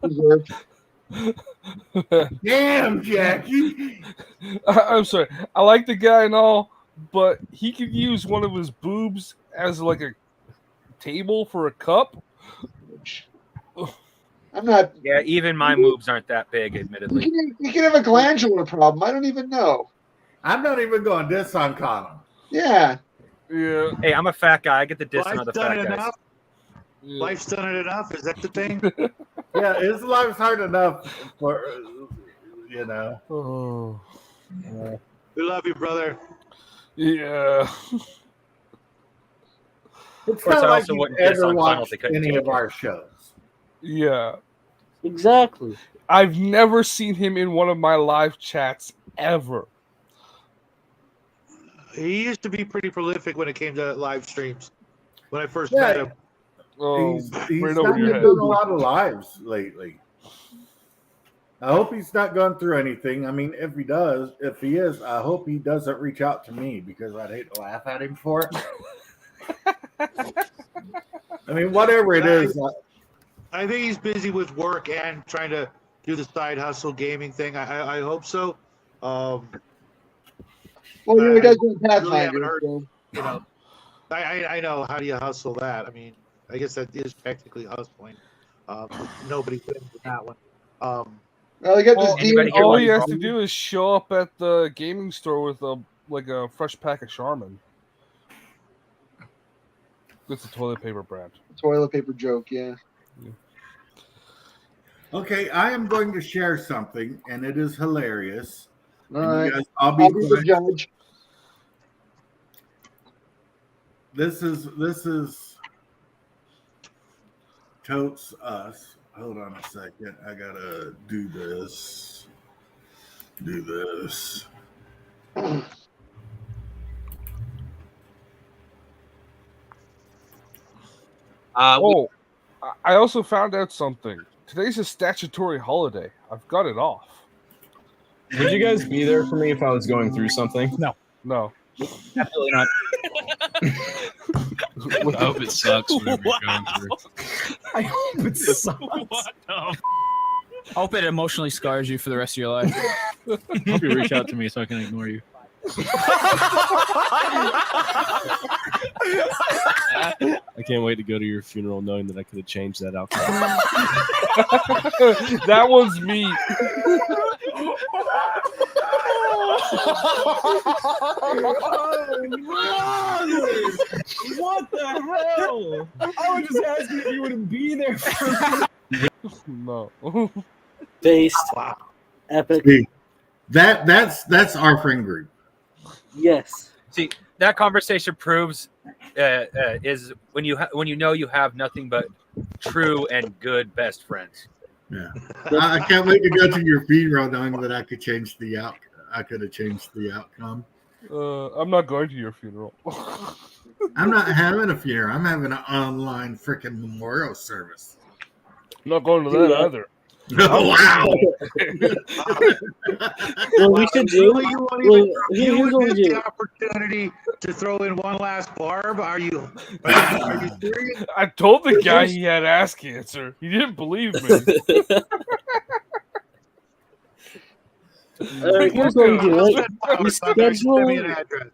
deserved. Damn, Jackie. I'm sorry. I like the guy and all, but he could use one of his boobs as like a table for a cup. I'm not. Yeah, even my moves aren't that big, admittedly. You can have a glandular problem. I don't even know. I'm not even going diss on Connell. Yeah. Yeah. Hey, I'm a fat guy. I get the diss on Life's other done fat it guys. enough. Yeah. Life's done it enough. Is that the thing? Yeah, his life's hard enough for you know. Oh. We love you, brother. Yeah. It's course, not I like also you've wouldn't diss ever on Connell if watched they couldn't any take of it. our shows. Yeah. Exactly. I've never seen him in one of my live chats ever. He used to be pretty prolific when it came to live streams. When I first Yeah. met him. Oh, He's right not over your been head. doing a lot of lives lately. I hope he's not going through anything. I mean, if he is, I hope he doesn't reach out to me because I'd hate to laugh at him for it. I mean, whatever it is, I think he's busy with work and trying to do the side hustle gaming thing. I hope so. Well, he does do really haven't Pathfinder. heard- So. You know, I know. How do you hustle that? I mean, I guess that is technically hustling. Nobody wins with that one. Well, he got Well, this anybody deal. here all want he to has to do is show up at the gaming store with a fresh pack of Charmin. It's a toilet paper brand. Toilet paper joke, yeah. okay, I am going to share something, and it is hilarious. All And right. you guys, I'll be I'll be the quick. judge. This is totes us. Hold on a second. I gotta do this. I also found out something. Today's a statutory holiday. I've got it off. Would you guys be there for me if I was going through something? No. Absolutely not. I hope it sucks. Whatever you're going through. I hope it sucks. I hope it emotionally scars you for the rest of your life. I hope you reach out to me so I can ignore you. I can't wait to go to your funeral knowing that I could have changed that outcome. That one's me. What the hell? I was just asking if you would be there for me. No. Based. Epic. See, that's our friend group. Yes. See, that conversation proves is when you know you have nothing but true and good best friends. Yeah, I can't wait to go to your funeral knowing that I could change the I could have changed the outcome. I'm not going to your funeral. I'm not having a funeral. I'm having an online freaking memorial service. I'm not going to that either. Oh, wow. Well, we should do. You Here's would what we miss do. the opportunity to throw in one last barb. Are you serious? I told the guy he had ass cancer. He didn't believe me. Here's what we do. Right? Send me an address.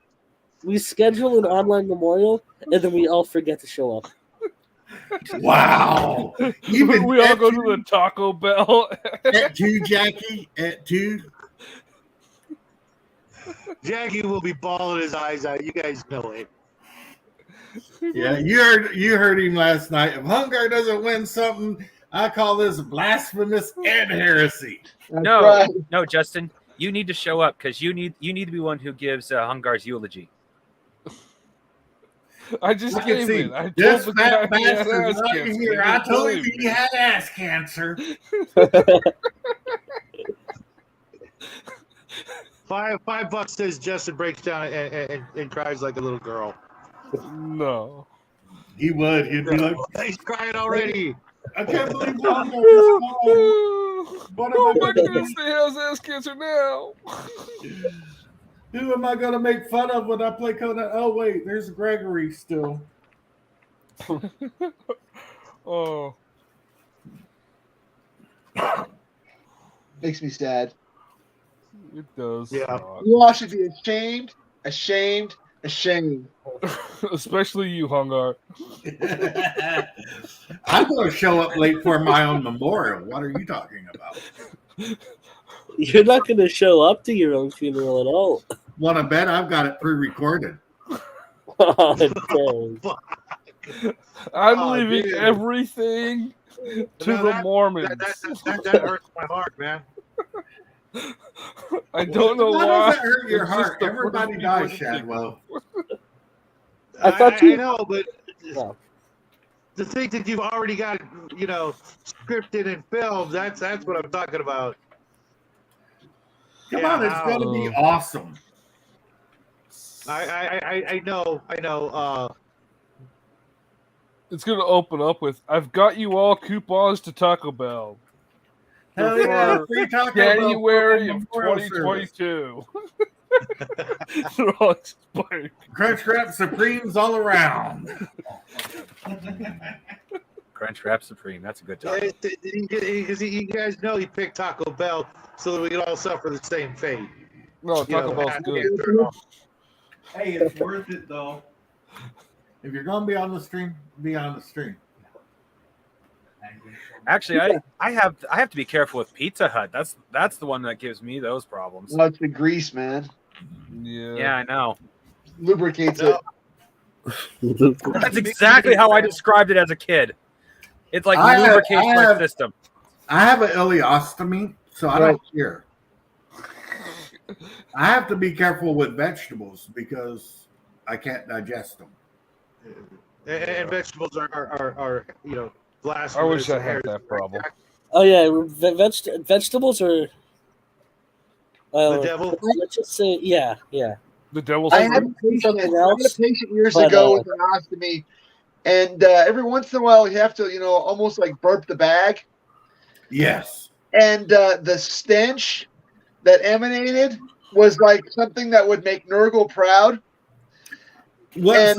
We schedule an online memorial, and then we all forget to show up. Wow. Even we all go to the Taco Bell. at 2, Jackie. At 2. Jackie will be bawling his eyes out. You guys know it. Yeah, you heard him last night. If Hungar doesn't win something, I call this blasphemous and heresy. No, Justin, you need to show up because you need to be one who gives Hungar's eulogy. I just gave see it. I told this the guy fat he had bastard ass right cancer. here. I told him he had ass cancer. $5 says Justin breaks down and cries like a little girl. No. He would. He'd be like, He's crying already. I can't believe Hungar is gone. What am Oh I my going to goodness, he has ass cancer now. Who am I going to make fun of when I play Conan? Oh, wait, there's Gregory still. Oh. Makes me sad. It does. Yeah. You all should be ashamed. Especially you, Hungar. I'm going to show up late for my own memorial. What are you talking about? You're not going to show up to your own funeral at all. Want to bet I've got it pre-recorded. Oh, dang. I'm leaving everything to the Mormons. That hurts my heart, man. I don't know Why why. does it hurt your It's heart? just the Everybody first dies, people Shadwell. I thought you- I know, but No. the thing that you've already got, scripted and filmed, that's what I'm talking about. Come on, it's going to be awesome. I know. It's going to open up with, I've got you all coupons to Taco Bell. Hell yeah, For free Taco Bell January of memorial service. 2022. They're all expired. Crunchwrap Supremes all around. Crunchwrap Supreme. That's a good time. Because you guys know he picked Taco Bell so that we can all suffer the same fate. No, Taco Bell's good. Hey, it's worth it though. If you're gonna be on the stream, be on the stream. Actually, I have to be careful with Pizza Hut. That's the one that gives me those problems. Well, it's the grease, man. Yeah, I know. Lubricates it. That's exactly how I described it as a kid. It's like lubricates my system. I have an ileostomy, so I don't care. I have to be careful with vegetables because I can't digest them. And vegetables are blasphemous. I wish I had that problem. Oh, yeah. Vegetables are. The devil? Let's just say, yeah. The devil's I had a patient years ago with an ostomy, and every once in a while you have to, almost like burp the bag. Yes. And the stench that emanated was like something that would make Nurgle proud. What's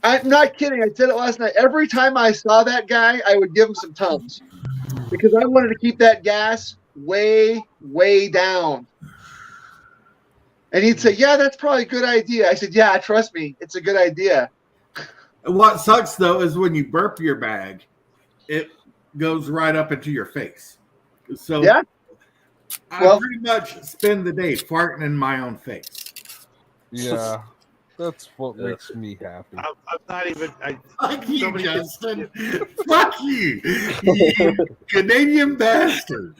I'm not kidding. I said it last night. Every time I saw that guy, I would give him some Tums because I wanted to keep that gas way, way down. And he'd say, "Yeah, that's probably a good idea." I said, "Yeah, trust me, it's a good idea." What sucks though is when you burp your bag, it goes right up into your face. So yeah, I pretty much spend the day farting in my own face. Yeah, that's what makes me happy. I'm not even. Fuck you, Justin. Fuck you, you Canadian bastard.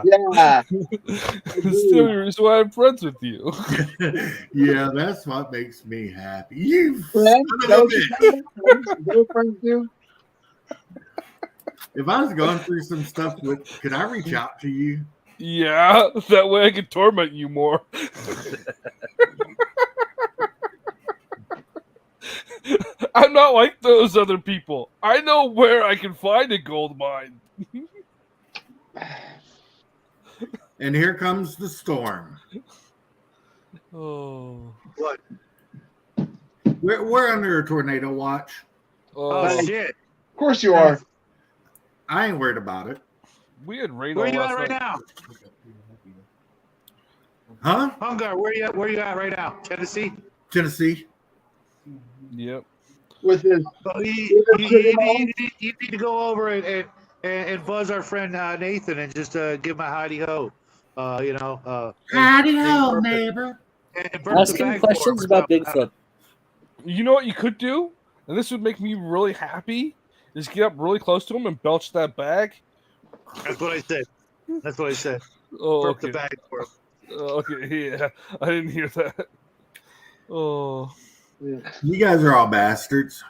Yeah. That's the only reason why I'm friends with you. Yeah, that's what makes me happy. You friends? son of a bitch. Do? If I was going through some stuff could I reach out to you? Yeah, that way I can torment you more. I'm not like those other people. I know where I can find a gold mine. And here comes the storm. Oh. What? We're under a tornado watch. Oh, shit. Of course you are. I ain't worried about it. We had rain. Where are you at right now? Huh? Hungar, where you at right now? Tennessee? Tennessee. Yep. With his. You need to go over and buzz our friend Nathan and just give him a howdy ho. Howdy ho, neighbor. Ask him questions about Bigfoot. You know what you could do? And this would make me really happy, is get up really close to him and belch that bag. That's what I said. Oh, Burp okay. the bag for him. Okay, yeah. I didn't hear that. Oh. You guys are all bastards.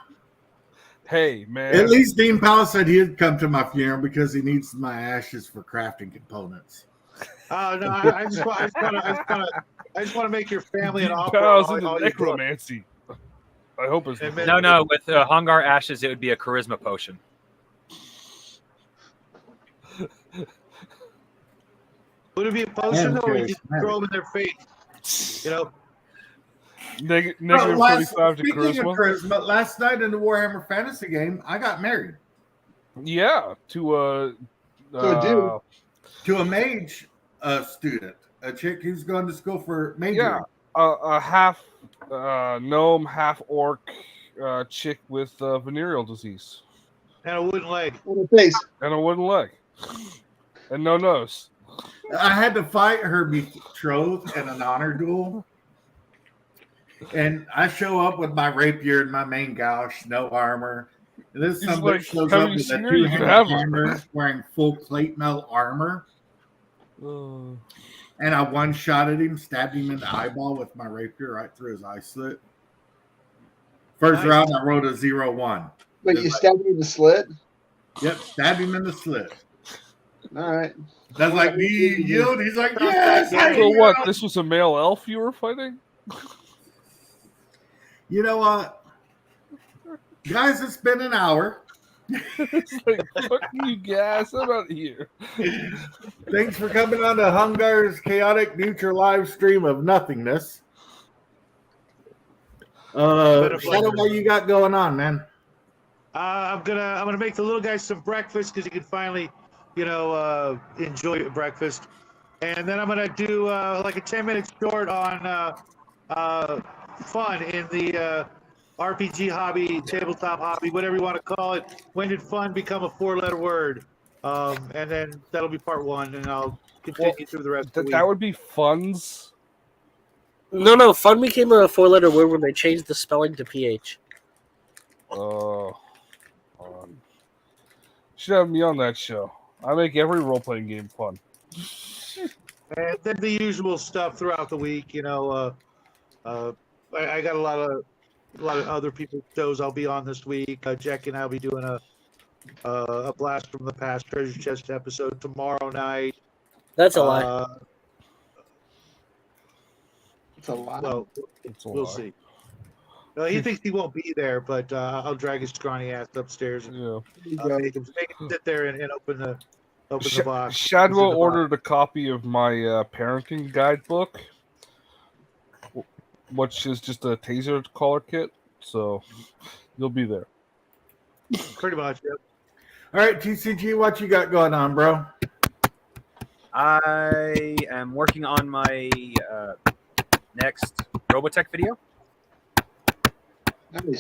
Hey, man. At least Dean Powell said he'd come to my funeral because he needs my ashes for crafting components. Oh no! I just want to make your family an offer. Powell's into necromancy. I hope it's no. With Hungar ashes, it would be a charisma potion. Would it be a potion or would you throw them in their face? Negative 45 to charisma. Last night in the Warhammer Fantasy game, I got married. Yeah, to a mage student, a chick who's going to school for mage. Yeah, a half gnome, half orc chick with venereal disease. And a wooden leg. On the face. And a wooden leg. And no nose. I had to fight her betrothed in an honor duel. And I show up with my rapier and my main gouge, no armor. And this somebody shows up with a two-handed hammer wearing full plate mail armor. And I one-shotted him, stabbed him in the eyeball with my rapier right through his eye slit. First round, I rolled a 0-1. But you stabbed him in the slit? Yep, stabbed him in the slit. All right. That's like, do you yield? He's like, yes. So what? This was a male elf you were fighting? You know what? Guys, it's been an hour. It's like, fuck you guys. I'm out of here. Thanks for coming on to Hungar's Chaotic Future live stream of nothingness. Shadow, what you got going on, man? I'm gonna make the little guys some breakfast because you can finally, enjoy breakfast, and then I'm gonna do like a 10-minute short on fun in the RPG hobby, tabletop hobby, whatever you want to call it. When did fun become a 4-letter word? And then that'll be part 1, and I'll continue through the rest of the week. That would be funds. No, fun became a 4-letter word when they changed the spelling to PH. Oh, should have me on that show. I make every role-playing game fun. And then the usual stuff throughout the week. I got a lot of other people's shows I'll be on this week. Jack and I'll be doing a Blast from the Past Treasure Chest episode tomorrow night. That's a lie. It's a lie. Well, we'll see. He thinks he won't be there, but I'll drag his scrawny ass upstairs and make him sit there and open the box. Shadwell ordered a copy of my parenting guidebook, which is just a taser collar kit. So you'll be there. Pretty much, yep. All right, TCG, what you got going on, bro? I am working on my next Robotech video.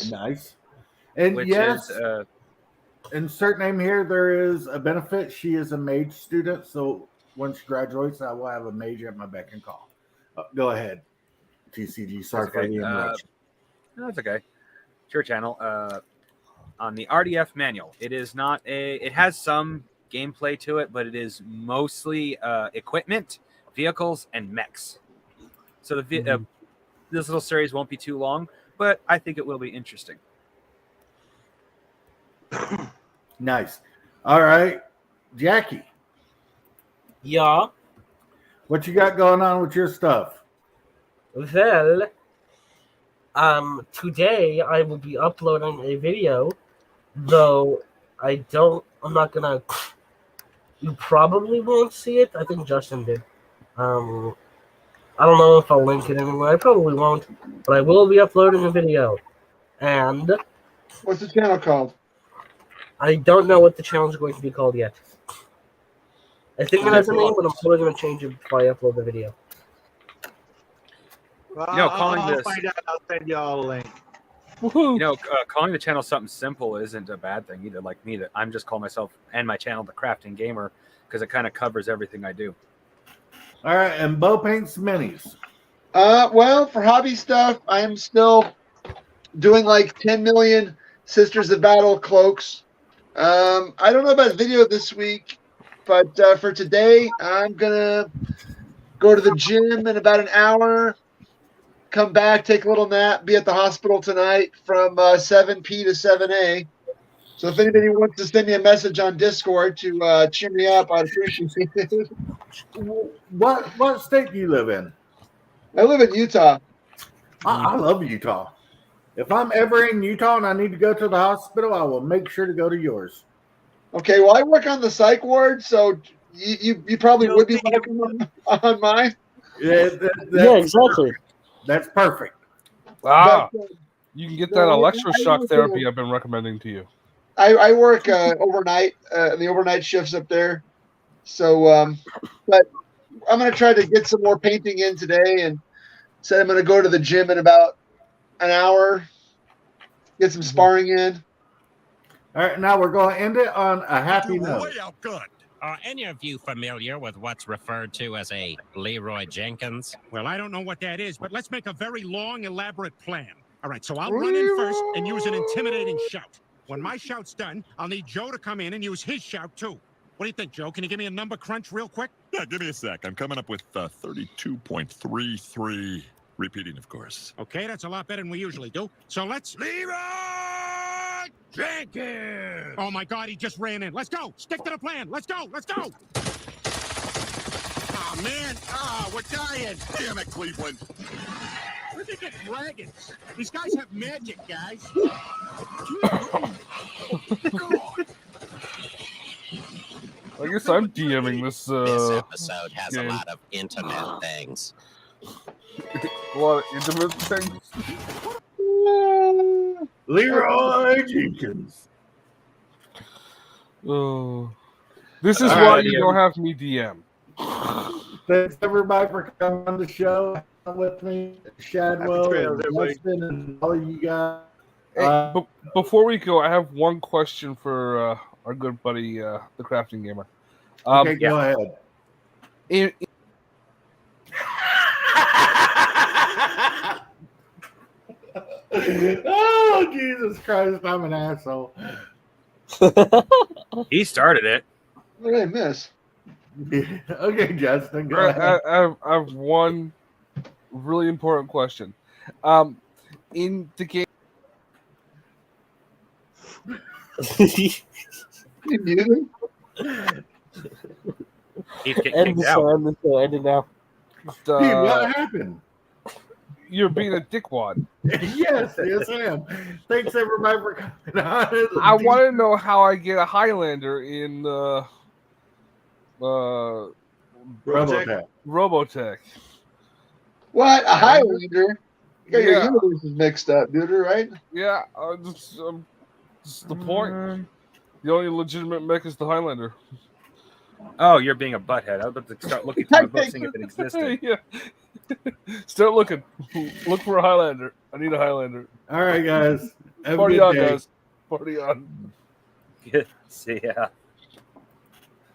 Nice. And which yes, is, insert name here, there is a benefit. She is a mage student, so when she graduates, I will have a mage at my beck and call. Go ahead, TCG. Sorry for the interruption. No, that's okay. It's your channel. On the RDF manual, it is not it has some gameplay to it, but it is mostly equipment, vehicles, and mechs. So this little series won't be too long, but I think it will be interesting. Nice. All right, Jackie. Yeah. What you got going on with your stuff? Well, today I will be uploading a video, though I'm not gonna. You probably won't see it. I think Justin did. I don't know if I'll link it anywhere. I probably won't, but I will be uploading a video. And what's the channel called? I don't know what the channel is going to be called yet. I think it has a name, but I'm probably going to change it before I upload the video. I'll find out. I'll send you all a link. You know, calling the channel something simple isn't a bad thing either. Like me, that I'm just calling myself and my channel the Crafting Gamer because it kind of covers everything I do. All right, and Bo paints minis. Well, for hobby stuff, I am still doing like 10 million Sisters of Battle cloaks. I don't know about video this week, but for today, I'm gonna go to the gym in about an hour. Come back, take a little nap, be at the hospital tonight from 7p to 7a. So if anybody wants to send me a message on Discord to cheer me up, I'd appreciate it. What state do you live in? I live in Utah. I love Utah. If I'm ever in Utah and I need to go to the hospital, I will make sure to go to yours. Okay, well, I work on the psych ward, so you probably would be working on mine. Yeah, exactly. That's perfect. You can get that electroshock therapy I've been recommending to you. I work overnight, the overnight shifts up there. So, but I'm going to try to get some more painting in today and said I'm going to go to the gym in about an hour, get some sparring in. All right, now we're going to end it on a happy note. Well, good. Are any of you familiar with what's referred to as a Leroy Jenkins? Well, I don't know what that is, but let's make a very long, elaborate plan. All right, so I'll run in first and use an intimidating shout. When my shout's done, I'll need Joe to come in and use his shout, too. What do you think, Joe? Can you give me a number crunch real quick? Yeah, give me a sec. I'm coming up with 32.33. Repeating, of course. Okay, that's a lot better than we usually do. So let's... Leroy Jenkins! Oh, my God, he just ran in. Let's go. Stick to the plan. Let's go. Let's go. Oh, man. We're dying. Damn it, Cleveland. Where'd they get dragons? These guys have magic, guys. I guess I'm DMing this. This episode has game. a lot of intimate things. A lot of intimate things. Leroy Jenkins. Oh, this is All why right, you don't have me DM. Thanks everybody for coming on the show with me, Shadwell, and Justin, and all you guys. Hey, before we go, I have one question for our good buddy, the Crafting Gamer. Okay, go ahead. Oh, Jesus Christ, I'm an asshole. He started it. What did I miss? Okay, Justin, go ahead. I have one really important question. In the game... You muted? He's getting End kicked the out. show, end the show, end it now. Steve, what happened? You're being a dickwad. Yes, I am. Thanks everybody for coming on. I want to know how I get a Highlander in Robotech. What? A Highlander? You got your Yeah. universes mixed up, dude, right? Yeah, this is the point. The only legitimate mech is the Highlander. Oh, you're being a butthead. I was about to start looking through my book, seeing if it existed. Yeah. Start looking. Look for a Highlander. I need a Highlander. All right, guys. Have a Party good on, day. guys. Party on. See ya.